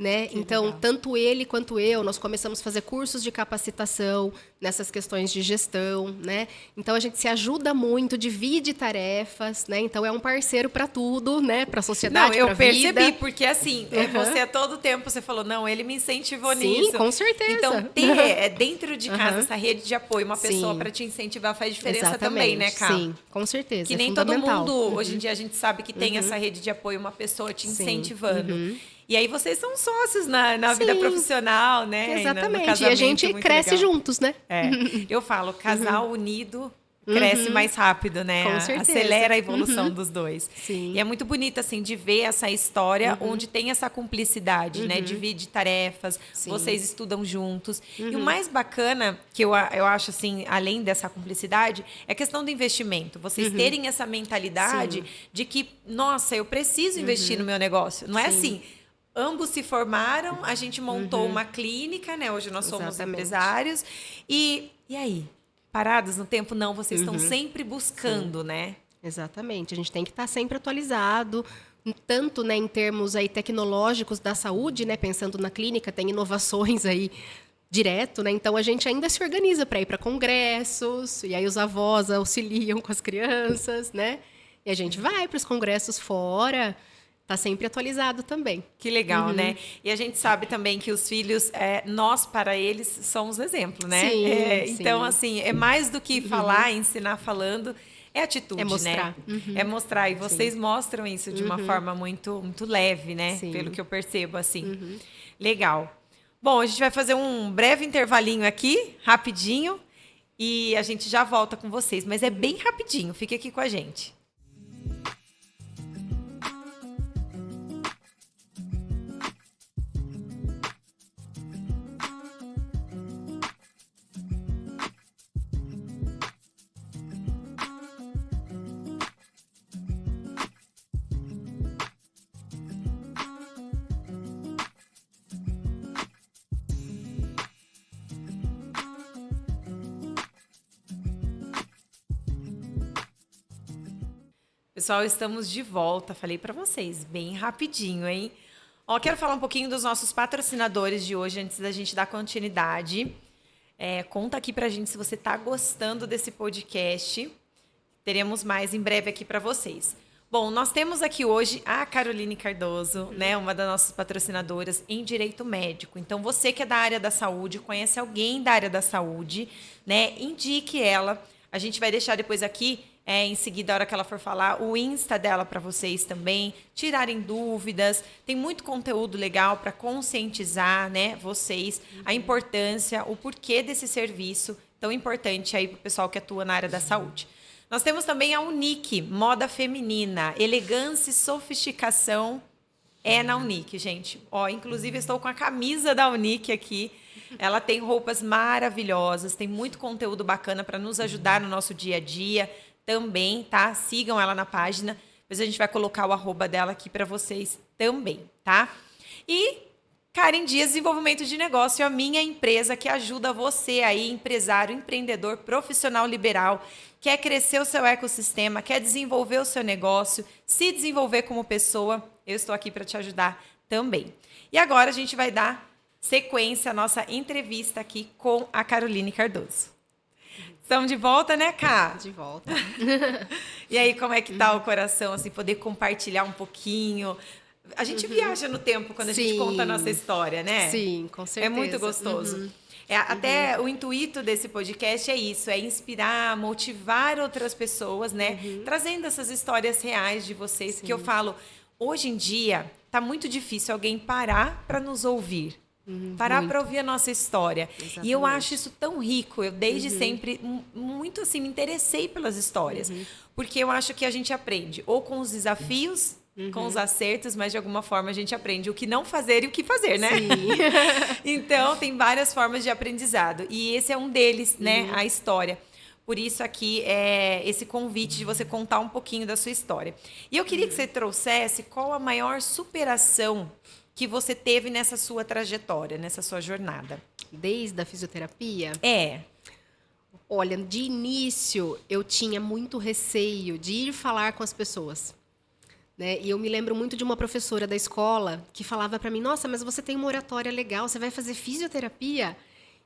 né? Que Então, legal. tanto ele quanto eu, nós começamos a fazer cursos de capacitação nessas questões de gestão, né? Então, a gente se ajuda muito, divide tarefas, né? Então, é um parceiro para tudo, né? Para a Não, sociedade, eu para a percebi, vida. porque assim, você a todo tempo você falou, não, ele me incentivou Sim, nisso. com certeza. Então, ter dentro de casa Aham. essa rede de apoio, uma pessoa Sim, para te incentivar faz diferença também, né, exatamente. Cá? Sim, com certeza. Que É nem todo mundo, fundamental. hoje em dia a gente sabe que tem essa rede de apoio, uma pessoa te Sim. incentivando. E aí vocês são sócios na vida Sim, profissional, né? E no exatamente. E a casamento, gente muito cresce legal. juntos, né? É, eu falo, casal unido cresce mais rápido, né? Com certeza. Acelera a evolução dos dois. E Sim. é muito bonito, assim, de ver essa história onde tem essa cumplicidade, né? Divide tarefas, Sim. vocês estudam juntos. E o mais bacana, que eu acho, assim, além dessa cumplicidade, é a questão do investimento. Vocês terem essa mentalidade de que, nossa, eu preciso investir no meu negócio. Não é assim... Ambos se formaram, a gente montou uma clínica, né? Hoje nós somos Exatamente. empresários. E aí? Parados no tempo? Não, vocês estão sempre buscando, né? Exatamente. A gente tem que estar sempre atualizado, tanto, né, em termos aí tecnológicos da saúde, né, pensando na clínica, tem inovações aí direto, né? Então a gente ainda se organiza para ir para congressos, e aí os avós auxiliam com as crianças, né? E a gente vai para os congressos fora, tá sempre atualizado também. Que legal, né? E a gente sabe também que os filhos, nós para eles somos exemplo, né? Sim, Então, sim. assim, é mais do que falar, ensinar falando, é atitude, É mostrar. né? É mostrar. E vocês mostram isso de uma forma muito, muito leve, né? Sim. Pelo que eu percebo, assim. Legal. Bom, a gente vai fazer um breve intervalinho aqui, rapidinho, e a gente já volta com vocês. Mas é bem rapidinho, fique aqui com a gente. Pessoal, estamos de volta. Falei para vocês, bem rapidinho, hein? Ó, quero falar um pouquinho dos nossos patrocinadores de hoje, antes da gente dar continuidade. Conta aqui pra gente se você tá gostando desse podcast. Teremos mais em breve aqui para vocês. Bom, nós temos aqui hoje a Caroline Cardoso, né, uma das nossas patrocinadoras em direito médico. Então, você que é da área da saúde, conhece alguém da área da saúde, né, indique ela. A gente vai deixar depois aqui, em seguida, a hora que ela for falar, o Insta dela para vocês também, tirarem dúvidas. Tem muito conteúdo legal para conscientizar, né, vocês, a importância, o porquê desse serviço tão importante aí para o pessoal que atua na área da saúde. Nós temos também a Unique, moda feminina, elegância e sofisticação na Unique, gente. Ó, inclusive, estou com a camisa da Unique aqui. Ela tem roupas maravilhosas, tem muito conteúdo bacana para nos ajudar no nosso dia a dia também, tá? Sigam ela na página. Depois a gente vai colocar o arroba dela aqui para vocês também, tá? E Karen Dias Desenvolvimento de Negócio, a minha empresa que ajuda você aí, empresário, empreendedor, profissional liberal, quer crescer o seu ecossistema, quer desenvolver o seu negócio, se desenvolver como pessoa, eu estou aqui para te ajudar também. E agora a gente vai dar sequência à nossa entrevista aqui com a Caroline Cardoso. Estamos de volta, né, Ká? De volta. E aí, como é que tá o coração, assim, poder compartilhar um pouquinho? A gente viaja no tempo quando a gente conta a nossa história, né? Sim, com certeza. É muito gostoso. Até o intuito desse podcast é isso, é inspirar, motivar outras pessoas, né? Trazendo essas histórias reais de vocês, que eu falo, hoje em dia, tá muito difícil alguém parar para nos ouvir. Parar para ouvir a nossa história. Exatamente. E eu acho isso tão rico. Eu, desde sempre, muito assim, me interessei pelas histórias. Porque eu acho que a gente aprende ou com os desafios, com os acertos, mas de alguma forma a gente aprende o que não fazer e o que fazer, né? Sim. Então, tem várias formas de aprendizado. E esse é um deles, né? A história. Por isso aqui é esse convite de você contar um pouquinho da sua história. E eu queria que você trouxesse qual a maior superação que você teve nessa sua trajetória, nessa sua jornada. Desde a fisioterapia? Olha, de início eu tinha muito receio de ir falar com as pessoas. né? E eu me lembro muito de uma professora da escola que falava para mim: nossa, mas você tem uma oratória legal, você vai fazer fisioterapia?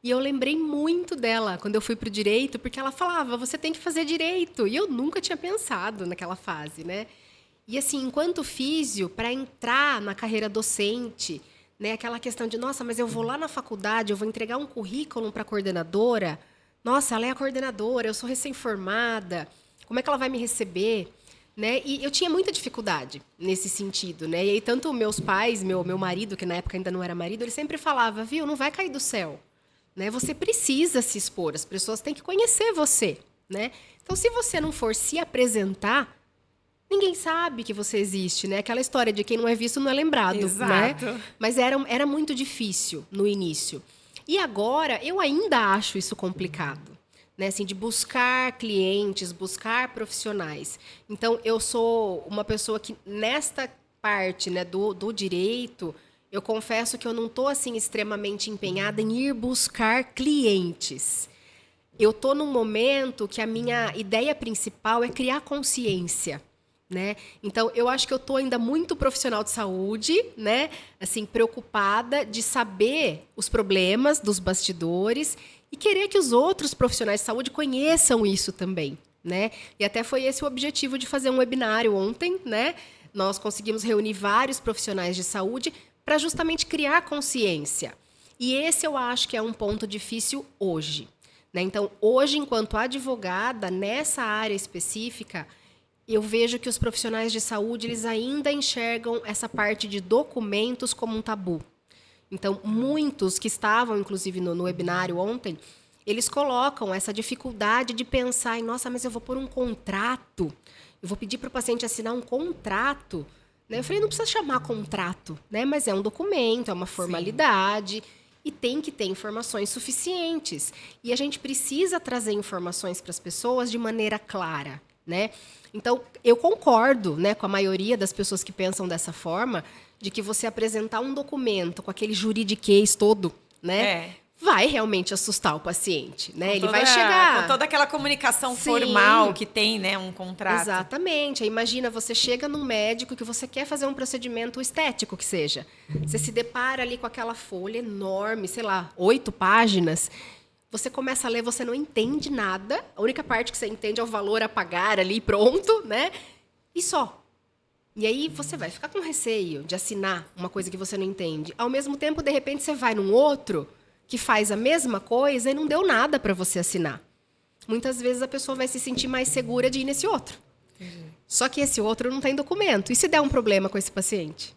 E eu lembrei muito dela quando eu fui para o direito, porque ela falava: você tem que fazer direito. E eu nunca tinha pensado naquela fase, né? E assim, enquanto físio, para entrar na carreira docente, né, aquela questão de, nossa, mas eu vou lá na faculdade, eu vou entregar um currículo para a coordenadora. Nossa, ela é a coordenadora, eu sou recém-formada. Como é que ela vai me receber? Né? E eu tinha muita dificuldade nesse sentido, né? E aí, tanto meus pais, meu marido, que na época ainda não era marido, ele sempre falava: viu, não vai cair do céu, né? Você precisa se expor, as pessoas têm que conhecer você, né? Então, se você não for se apresentar, ninguém sabe que você existe, né? Aquela história de quem não é visto não é lembrado, Exato. né? Mas era muito difícil no início. E agora, eu ainda acho isso complicado, né? Assim, de buscar clientes, buscar profissionais. Então, eu sou uma pessoa que, nesta parte, né, do direito, eu confesso que eu não estou assim, extremamente empenhada em ir buscar clientes. Eu estou num momento que a minha ideia principal é criar consciência, né? Então, eu acho que eu estou ainda muito profissional de saúde, né? Assim, preocupada de saber os problemas dos bastidores e querer que os outros profissionais de saúde conheçam isso também, né? E até foi esse o objetivo de fazer um webinário ontem, né? Nós conseguimos reunir vários profissionais de saúde para justamente criar consciência. E esse eu acho que é um ponto difícil hoje, né? Então, hoje, enquanto advogada, nessa área específica, eu vejo que os profissionais de saúde eles ainda enxergam essa parte de documentos como um tabu. Então, muitos que estavam, inclusive, no webinário ontem, eles colocam essa dificuldade de pensar em, nossa, mas eu vou pôr um contrato, eu vou pedir para o paciente assinar um contrato. Né? Eu falei, não precisa chamar contrato, né? Mas é um documento, é uma formalidade. Sim. E tem que ter informações suficientes. E a gente precisa trazer informações para as pessoas de maneira clara, né? Então, eu concordo, né, com a maioria das pessoas que pensam dessa forma, de que você apresentar um documento com aquele juridiquês todo, né, vai realmente assustar o paciente, né? Ele vai chegar com toda aquela comunicação Sim. formal que tem, né, um contrato. Exatamente. Aí, imagina, você chega num médico que você quer fazer um procedimento estético que seja. Você se depara ali com aquela folha enorme, sei lá, 8 páginas. Você começa a ler, você não entende nada. A única parte que você entende é o valor a pagar ali, pronto, né? E só. E aí você vai ficar com receio de assinar uma coisa que você não entende. Ao mesmo tempo, de repente, você vai num outro que faz a mesma coisa e não deu nada para você assinar. Muitas vezes a pessoa vai se sentir mais segura de ir nesse outro. Só que esse outro não tem documento. E se der um problema com esse paciente?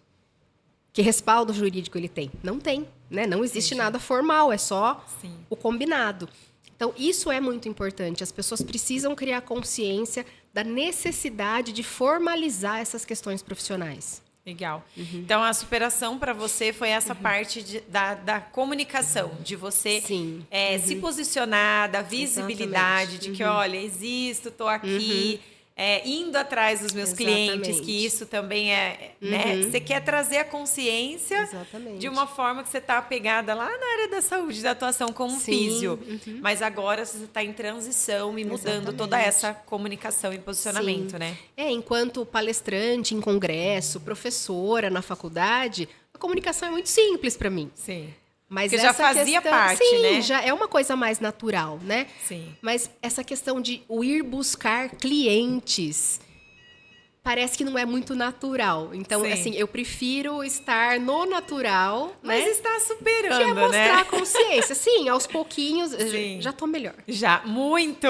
Que respaldo jurídico ele tem? Não tem, né? Não existe nada formal, é só o combinado. Então, isso é muito importante. As pessoas precisam criar consciência da necessidade de formalizar essas questões profissionais. Legal. Então, a superação para você foi essa parte da comunicação, de você se posicionar, da visibilidade, Exatamente. de que, olha, existo, estou aqui, indo atrás dos meus clientes, que isso também é... Né? Você quer trazer a consciência de uma forma que você está apegada lá na área da saúde, da atuação como físio. Mas agora você está em transição e mudando toda essa comunicação e posicionamento, né? Enquanto palestrante em congresso, professora na faculdade, a comunicação é muito simples para mim. Sim. Mas porque já fazia parte, né? Já é uma coisa mais natural, né? Sim. Mas essa questão de o ir buscar clientes parece que não é muito natural. Então, assim, eu prefiro estar no natural, mas né? está superando, que é mostrar né? a consciência. Sim, aos pouquinhos, já tô melhor. Já, muito!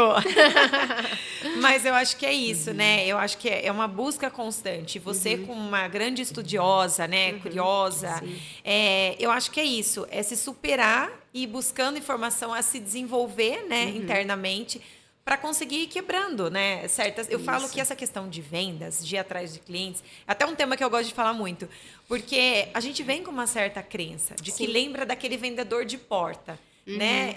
Mas eu acho que é isso, né? Eu acho que é uma busca constante. Você, como uma grande estudiosa, né? Curiosa, eu acho que é isso. É se superar e buscando informação a se desenvolver, né? Internamente, para conseguir ir quebrando, né? Eu falo que essa questão de vendas, de ir atrás de clientes, é até um tema que eu gosto de falar muito, porque a gente vem com uma certa crença de que lembra daquele vendedor de porta, né?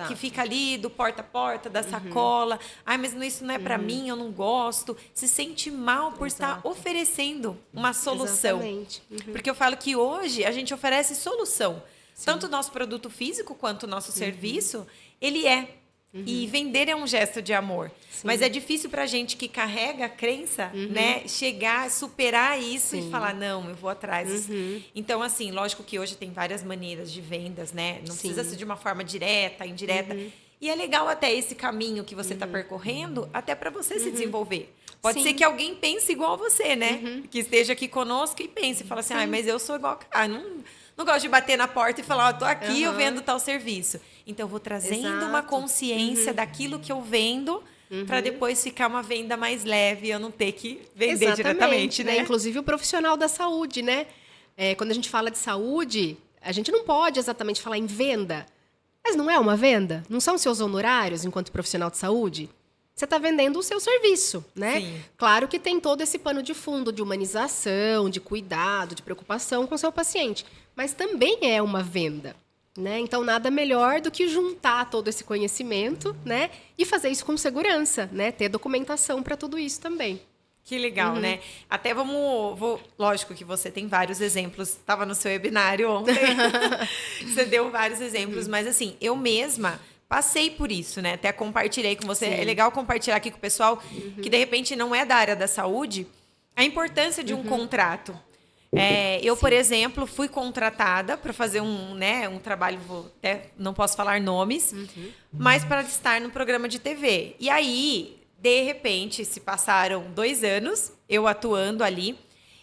Que fica ali do porta a porta, da sacola. Ai, mas isso não é para mim, eu não gosto. Se sente mal por estar oferecendo uma solução. Exatamente. Porque eu falo que hoje a gente oferece solução. Tanto o nosso produto físico quanto o nosso serviço, ele é. E vender é um gesto de amor. Sim. Mas é difícil para a gente que carrega a crença, né? Chegar, superar isso e falar, não, eu vou atrás. Então, assim, lógico que hoje tem várias maneiras de vendas, né? Não precisa ser de uma forma direta, indireta. E é legal até esse caminho que você está percorrendo, até para você se desenvolver. Pode ser que alguém pense igual a você, né? Que esteja aqui conosco e pense, fala assim, mas eu sou igual a cara, não gosto de bater na porta e falar, tô aqui, eu vendo tal serviço. Então, eu vou trazendo uma consciência daquilo que eu vendo para depois ficar uma venda mais leve e eu não ter que vender diretamente, né? Inclusive o profissional da saúde, né? Quando a gente fala de saúde, a gente não pode exatamente falar em venda. Mas não é uma venda? Não são seus honorários enquanto profissional de saúde? Você está vendendo o seu serviço, né? Sim. Claro que tem todo esse pano de fundo de humanização, de cuidado, de preocupação com o seu paciente. Mas também é uma venda, né? Então, nada melhor do que juntar todo esse conhecimento, né? E fazer isso com segurança, né? Ter documentação para tudo isso também. Que legal, né? Até lógico que você tem vários exemplos. Estava no seu webinário ontem. Você deu vários exemplos. Mas, assim, eu mesma passei por isso, né? Até compartilhei com você. Sim. É legal compartilhar aqui com o pessoal que, de repente, não é da área da saúde, a importância de um contrato. Eu, por exemplo, fui contratada para fazer um trabalho, até não posso falar nomes, mas para estar no programa de TV. E aí, de repente, se passaram 2 anos, eu atuando ali,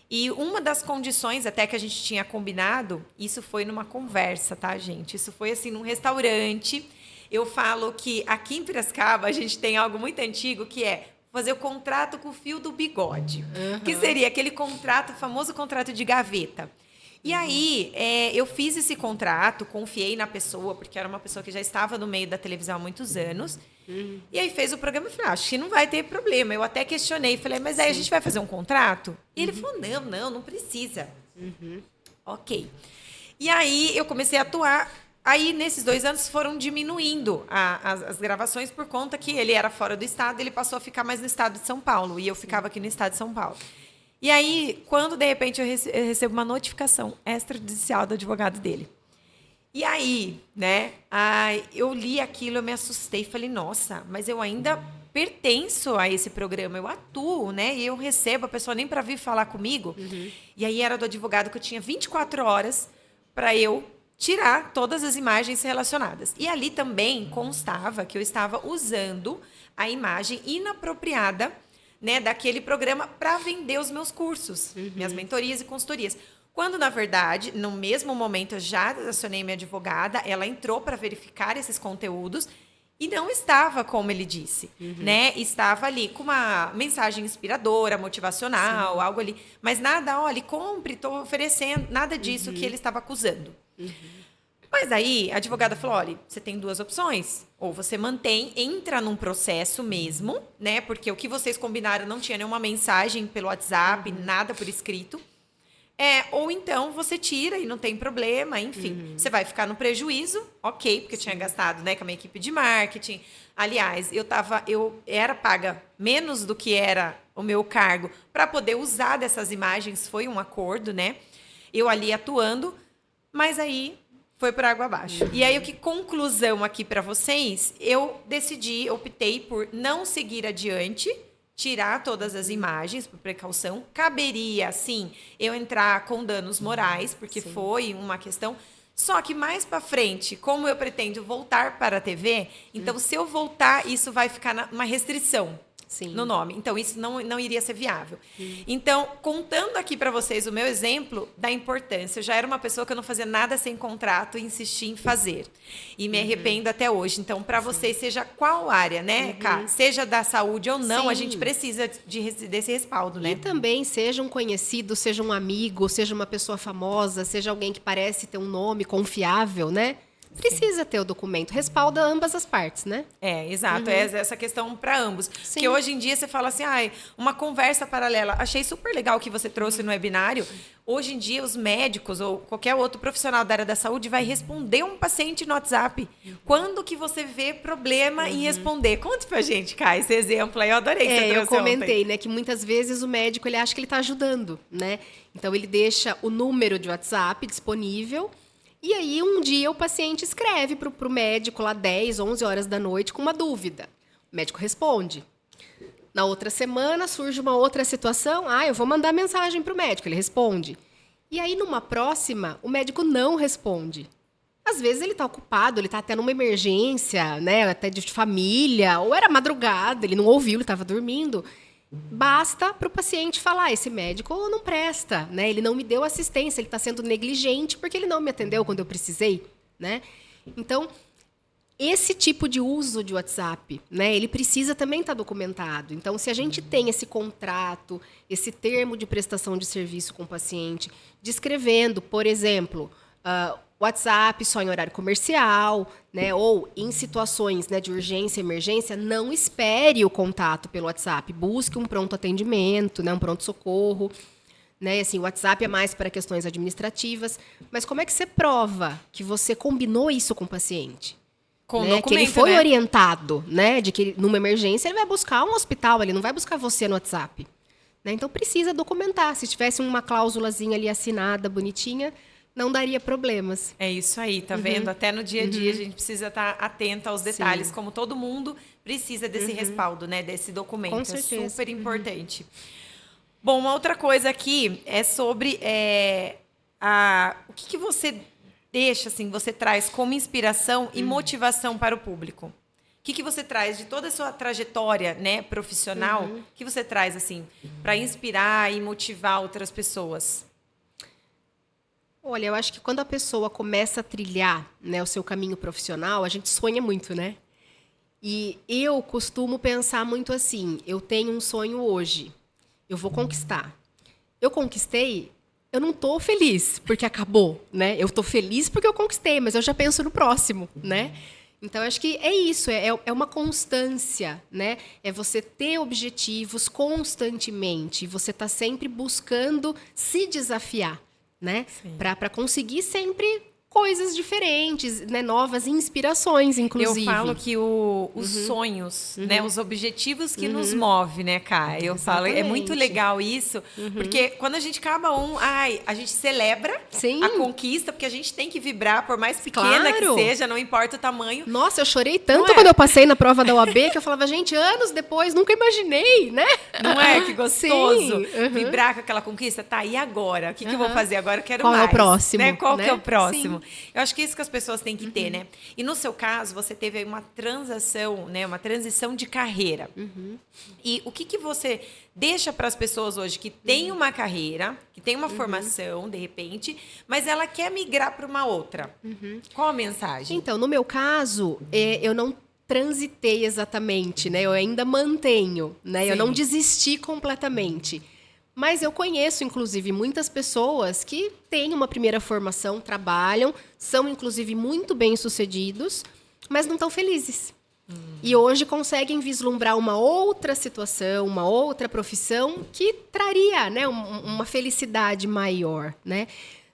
e uma das condições até que a gente tinha combinado, isso foi numa conversa, tá, gente? Isso foi, assim, num restaurante. Eu falo que aqui em Piracicaba a gente tem algo muito antigo que é fazer o contrato com o fio do bigode, que seria aquele contrato, famoso contrato de gaveta. E aí, eu fiz esse contrato, confiei na pessoa, porque era uma pessoa que já estava no meio da televisão há muitos anos. E aí fez o programa e falei, acho que não vai ter problema. Eu até questionei, falei, mas aí a gente vai fazer um contrato? E ele falou, não precisa. Ok. E aí eu comecei a atuar. Aí, nesses 2 anos, foram diminuindo as gravações por conta que ele era fora do estado, ele passou a ficar mais no estado de São Paulo, e eu ficava aqui no estado de São Paulo. E aí, quando, de repente, eu recebo uma notificação extrajudicial do advogado dele. E aí, né, eu li aquilo, eu me assustei, falei, nossa, mas eu ainda pertenço a esse programa, eu atuo, né, e eu recebo, a pessoa nem para vir falar comigo. E aí, era do advogado que eu tinha 24 horas para eu tirar todas as imagens relacionadas. E ali também constava que eu estava usando a imagem inapropriada, né, daquele programa para vender os meus cursos, minhas mentorias e consultorias. Quando, na verdade, no mesmo momento eu já acionei minha advogada, ela entrou para verificar esses conteúdos e não estava como ele disse, né? Estava ali com uma mensagem inspiradora, motivacional, algo ali. Mas nada, olha, compre, estou oferecendo, nada disso que ele estava acusando. Mas aí a advogada falou, olha, você tem 2 opções. Ou você mantém, entra num processo mesmo, né? Porque o que vocês combinaram não tinha nenhuma mensagem pelo WhatsApp, nada por escrito. Ou então você tira e não tem problema, enfim. Você vai ficar no prejuízo, ok, porque eu tinha gastado, né, com a minha equipe de marketing. Aliás, eu era paga menos do que era o meu cargo para poder usar dessas imagens, foi um acordo, né? Eu ali atuando, mas aí foi por água abaixo. E aí, conclusão aqui para vocês, eu optei por não seguir adiante, tirar todas as imagens por precaução. Caberia, sim, eu entrar com danos morais, porque foi uma questão. Só que mais para frente, como eu pretendo voltar para a TV, então se eu voltar, isso vai ficar uma restrição. Sim. No nome. Então, isso não iria ser viável. Então, contando aqui para vocês o meu exemplo da importância, eu já era uma pessoa que eu não fazia nada sem contrato e insistia em fazer. E me arrependo até hoje. Então, para vocês, seja qual área, né, Cá? Seja da saúde ou não, a gente precisa desse respaldo, né? E também, seja um conhecido, seja um amigo, seja uma pessoa famosa, seja alguém que parece ter um nome confiável, né? Precisa ter o documento, respalda ambas as partes, né? Exato, é essa questão para ambos. Sim. Porque hoje em dia você fala assim, uma conversa paralela. Achei super legal o que você trouxe no webinário. Hoje em dia, os médicos ou qualquer outro profissional da área da saúde vai responder um paciente no WhatsApp. Quando que você vê problema em responder? Conte pra gente, Kai, esse exemplo aí. Eu adorei que você trouxe eu comentei, né, que muitas vezes o médico ele acha que ele está ajudando, né? Então, ele deixa o número de WhatsApp disponível. E aí, um dia, o paciente escreve para o médico lá 10, 11 horas da noite com uma dúvida. O médico responde. Na outra semana, surge uma outra situação. Eu vou mandar mensagem para o médico. Ele responde. E aí, numa próxima, o médico não responde. Às vezes, ele está ocupado, ele está até numa emergência, né, até de família, ou era madrugada, ele não ouviu, ele estava dormindo. Basta para o paciente falar, esse médico não presta, né? Ele não me deu assistência, ele está sendo negligente porque ele não me atendeu quando eu precisei, né? Então, esse tipo de uso de WhatsApp, né, ele precisa também estar documentado. Então, se a gente tem esse contrato, esse termo de prestação de serviço com o paciente, descrevendo, por exemplo, WhatsApp só em horário comercial, né, ou em situações, né, de urgência e emergência, não espere o contato pelo WhatsApp. Busque um pronto atendimento, né, um pronto-socorro. Né, assim, o WhatsApp é mais para questões administrativas. Mas como é que você prova que você combinou isso com o paciente? Com né, documento, que ele foi né? orientado, né, de que numa emergência ele vai buscar um hospital, ele não vai buscar você no WhatsApp. Né, então precisa documentar. Se tivesse uma cláusulazinha ali assinada, bonitinha, não daria problemas. É isso aí, tá vendo? Até no dia a dia a gente precisa estar atento aos detalhes, como todo mundo precisa desse respaldo, né, desse documento. Com É certeza. super importante. Bom, uma outra coisa aqui é sobre o que você deixa, assim, você traz como inspiração e motivação para o público. O que você traz de toda a sua trajetória, né, profissional, que você traz, assim, para inspirar e motivar outras pessoas? Olha, eu acho que quando a pessoa começa a trilhar, né, o seu caminho profissional, a gente sonha muito, né? E eu costumo pensar muito assim, eu tenho um sonho hoje, eu vou conquistar. Eu conquistei, eu não estou feliz porque acabou, né? Eu estou feliz porque eu conquistei, mas eu já penso no próximo, né? Então, eu acho que é isso, é uma constância, né? É você ter objetivos constantemente, você está sempre buscando se desafiar, né? Para conseguir sempre coisas diferentes, né? Novas inspirações, inclusive. Eu falo que os sonhos, né? Os objetivos que nos move, né, Cá? Eu falo, é muito legal isso, porque quando a gente acaba a gente celebra Sim. a conquista, porque a gente tem que vibrar, por mais pequena que Claro. seja, não importa o tamanho. Nossa, eu chorei tanto Não é? quando eu passei na prova da OAB que eu falava, gente, anos depois, nunca imaginei, né? Não é? Que gostoso. Sim. Vibrar com aquela conquista. Tá, e agora? O que eu vou fazer agora? Eu quero Qual é o mais. próximo, Né? Qual que é né? o próximo? Eu acho que é isso que as pessoas têm que ter, né? E no seu caso, você teve aí uma transação, né? Uma transição de carreira. E o que você deixa para as pessoas hoje que têm uma carreira, que tem uma formação, de repente, mas ela quer migrar para uma outra? Qual a mensagem? Então, no meu caso, eu não transitei exatamente, né? Eu ainda mantenho, né? Eu Sim. não desisti completamente. Mas eu conheço, inclusive, muitas pessoas que têm uma primeira formação, trabalham, são, inclusive, muito bem-sucedidos, mas não estão felizes. E hoje conseguem vislumbrar uma outra situação, uma outra profissão que traria, né, uma felicidade maior, né?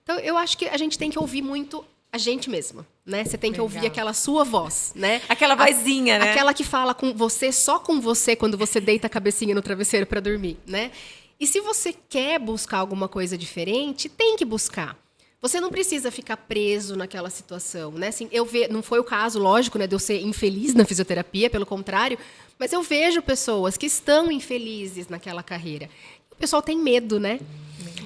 Então, eu acho que a gente tem que ouvir muito a gente mesma, né? Você tem que ouvir aquela sua voz, né? Aquela vozinha, né? Aquela que fala com você, só com você, quando você deita a cabecinha no travesseiro para dormir, né? E se você quer buscar alguma coisa diferente, tem que buscar. Você não precisa ficar preso naquela situação, né? Assim, não foi o caso, lógico, né, de eu ser infeliz na fisioterapia, pelo contrário, mas eu vejo pessoas que estão infelizes naquela carreira. O pessoal tem medo, né?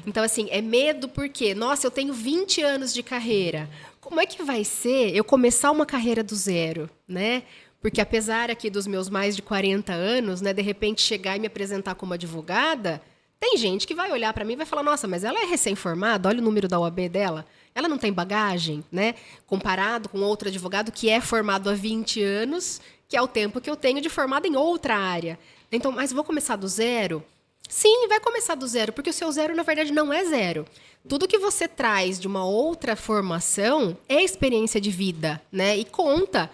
Então, assim, é medo porque, nossa, eu tenho 20 anos de carreira. Como é que vai ser eu começar uma carreira do zero, né? Porque apesar aqui dos meus mais de 40 anos, né, de repente chegar e me apresentar como advogada, tem gente que vai olhar para mim e vai falar, nossa, mas ela é recém-formada, olha o número da OAB dela, ela não tem bagagem, né? Comparado com outro advogado que é formado há 20 anos, que é o tempo que eu tenho de formado em outra área. Então, mas vou começar do zero? Sim, vai começar do zero, porque o seu zero, na verdade, não é zero. Tudo que você traz de uma outra formação é experiência de vida, né? E conta.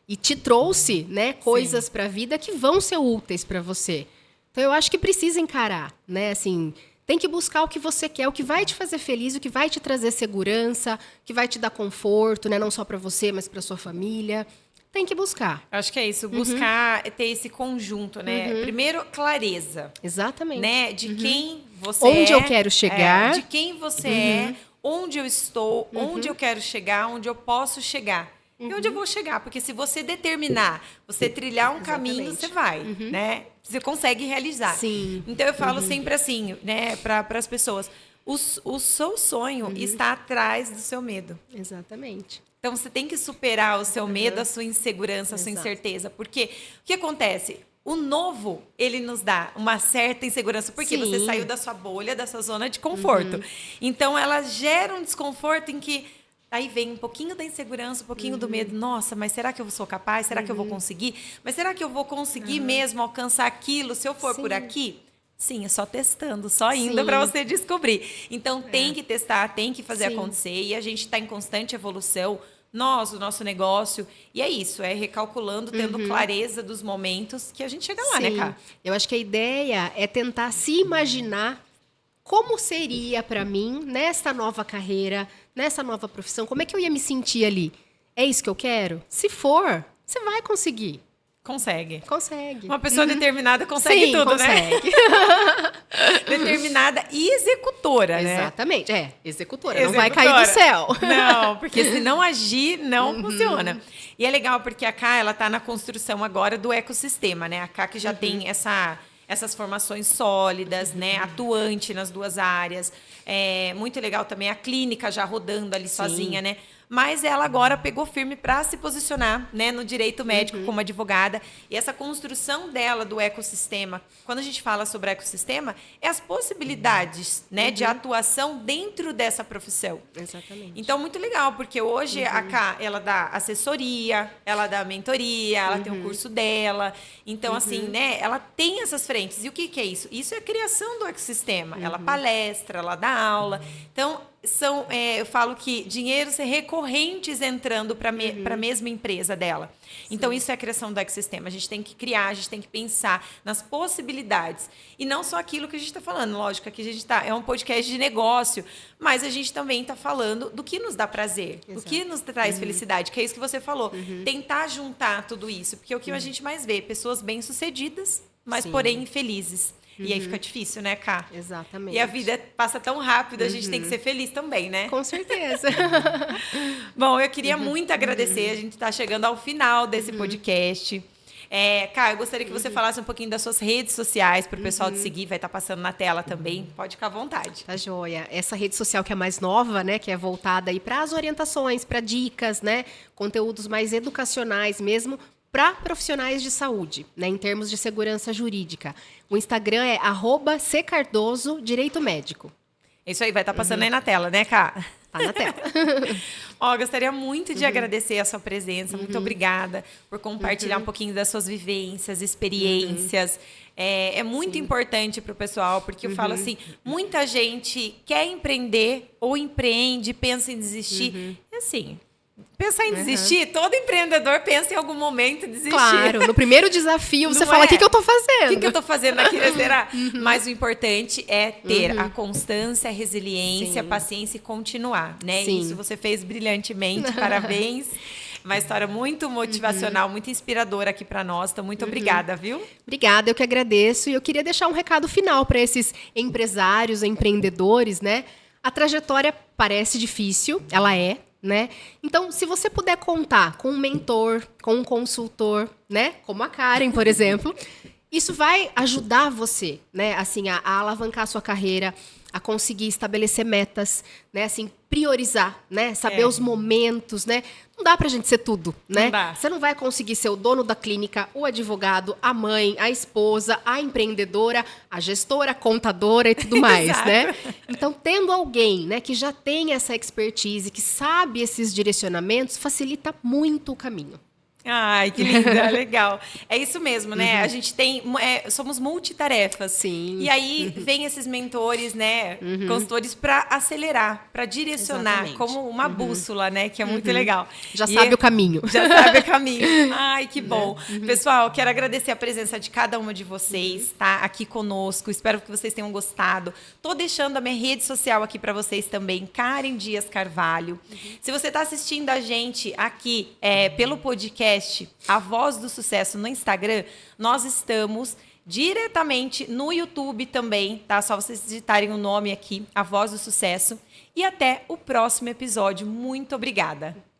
E te trouxe, né, coisas para a vida que vão ser úteis para você. Então, eu acho que precisa encarar, né? Assim, tem que buscar o que você quer, o que vai te fazer feliz, o que vai te trazer segurança, o que vai te dar conforto, né? Não só para você, mas para sua família. Tem que buscar. Acho que é isso, buscar ter esse conjunto, né? Primeiro, clareza. Exatamente. Né? De quem você Onde eu quero chegar. de quem você é, onde eu estou, onde eu quero chegar, onde eu posso chegar. E onde eu vou chegar? Porque se você determinar, você trilhar um caminho, você vai, né? Você consegue realizar. Sim. Então, eu falo sempre assim, né, para as pessoas, o seu sonho está atrás do seu medo. Exatamente. Então, você tem que superar o seu medo, a sua insegurança, a sua incerteza. Porque o que acontece? O novo, ele nos dá uma certa insegurança, porque você saiu da sua bolha, da sua zona de conforto. Então, ela gera um desconforto em que aí vem um pouquinho da insegurança, um pouquinho do medo. Nossa, mas será que eu sou capaz? Será que eu vou conseguir? Mas será que eu vou conseguir mesmo alcançar aquilo se eu for por aqui? Sim, é só testando, só indo para você descobrir. Então, tem que testar, tem que fazer acontecer. E a gente está em constante evolução. Nós, o nosso negócio. E é isso, é recalculando, tendo clareza dos momentos que a gente chega lá, né, Cá? Eu acho que a ideia é tentar se imaginar como seria para mim nessa nova carreira, nessa nova profissão, como é que eu ia me sentir ali? É isso que eu quero? Se for, você vai conseguir. Consegue. Consegue. Uma pessoa determinada consegue tudo, consegue. né? Determinada e executora, né? Exatamente. Executora. Não vai cair do céu. Não, porque se não agir, não funciona. E é legal porque a Cá, ela tá na construção agora do ecossistema, né? A Cá que já tem essas formações sólidas, né? Atuante nas duas áreas. É muito legal também a clínica já rodando ali sozinha, né? Mas ela agora pegou firme para se posicionar, né, no direito médico como advogada. E essa construção dela do ecossistema, quando a gente fala sobre ecossistema, é as possibilidades, né, de atuação dentro dessa profissão. Exatamente. Então, muito legal, porque hoje a Cá, ela dá assessoria, ela dá mentoria, ela tem o curso dela. Então, assim, né, ela tem essas frentes. E o que é isso? Isso é a criação do ecossistema. Ela palestra, ela dá aula. Então, eu falo que dinheiros recorrentes entrando para a mesma empresa dela. Então, isso é a criação do ecossistema. A gente tem que criar, a gente tem que pensar nas possibilidades. E não só aquilo que a gente está falando. Lógico, aqui a gente é um podcast de negócio, mas a gente também está falando do que nos dá prazer, do que nos traz felicidade, que é isso que você falou. Tentar juntar tudo isso. Porque é o que a gente mais vê, pessoas bem-sucedidas, mas porém infelizes. E aí fica difícil, né, Cá? Exatamente. E a vida passa tão rápido, a gente tem que ser feliz também, né? Com certeza. Bom, eu queria muito agradecer. A gente está chegando ao final desse podcast. Cá, eu gostaria que você falasse um pouquinho das suas redes sociais para o pessoal te seguir. Vai estar passando na tela também. Pode ficar à vontade. Tá joia. Essa rede social que é mais nova, né, que é voltada aí para as orientações, para dicas, né, conteúdos mais educacionais mesmo, para profissionais de saúde, né, em termos de segurança jurídica. O Instagram é @ccardoso Direito Médico. Isso aí, vai estar passando aí na tela, né, Cá? Tá na tela. Gostaria muito de agradecer a sua presença. Muito obrigada por compartilhar um pouquinho das suas vivências, experiências. É muito importante para o pessoal, porque eu falo assim, muita gente quer empreender ou empreende, pensa em desistir. E assim, pensar em desistir, todo empreendedor pensa em algum momento em desistir. Claro, no primeiro desafio você Não fala, é? o que eu tô fazendo? O que eu tô fazendo aqui? Será? Mas o importante é ter a constância, a resiliência, a paciência e continuar, né? Sim. Isso você fez brilhantemente, parabéns. Uma história muito motivacional, muito inspiradora aqui para nós. Então, muito obrigada, viu? Obrigada, eu que agradeço. E eu queria deixar um recado final para esses empresários, empreendedores, né? A trajetória parece difícil, ela é, né? Então, se você puder contar com um mentor, com um consultor, né? Como a Karen, por exemplo, isso vai ajudar você, né? Assim, a alavancar a sua carreira, a conseguir estabelecer metas, né? Assim, priorizar, né? Saber os momentos, né? Não dá pra gente ser tudo, né? Não dá. Você não vai conseguir ser o dono da clínica, o advogado, a mãe, a esposa, a empreendedora, a gestora, a contadora e tudo mais, Exato. né? Então, tendo alguém, né, que já tem essa expertise, que sabe esses direcionamentos, facilita muito o caminho. Ai, que linda, legal. É isso mesmo, né? A gente tem, somos multitarefas. Sim. E aí vem esses mentores, né? Consultores para acelerar, para direcionar, Exatamente. como uma bússola, né? Que é muito legal. Já E sabe o caminho. Já sabe o caminho. Ai, que bom. Pessoal, quero agradecer a presença de cada uma de vocês, tá? Aqui conosco. Espero que vocês tenham gostado. Tô deixando a minha rede social aqui para vocês também, Karen Dias Carvalho. Se você está assistindo a gente aqui pelo podcast A Voz do Sucesso no Instagram, nós estamos diretamente no YouTube também, tá? Só vocês digitarem o nome aqui, A Voz do Sucesso. E até o próximo episódio. Muito obrigada!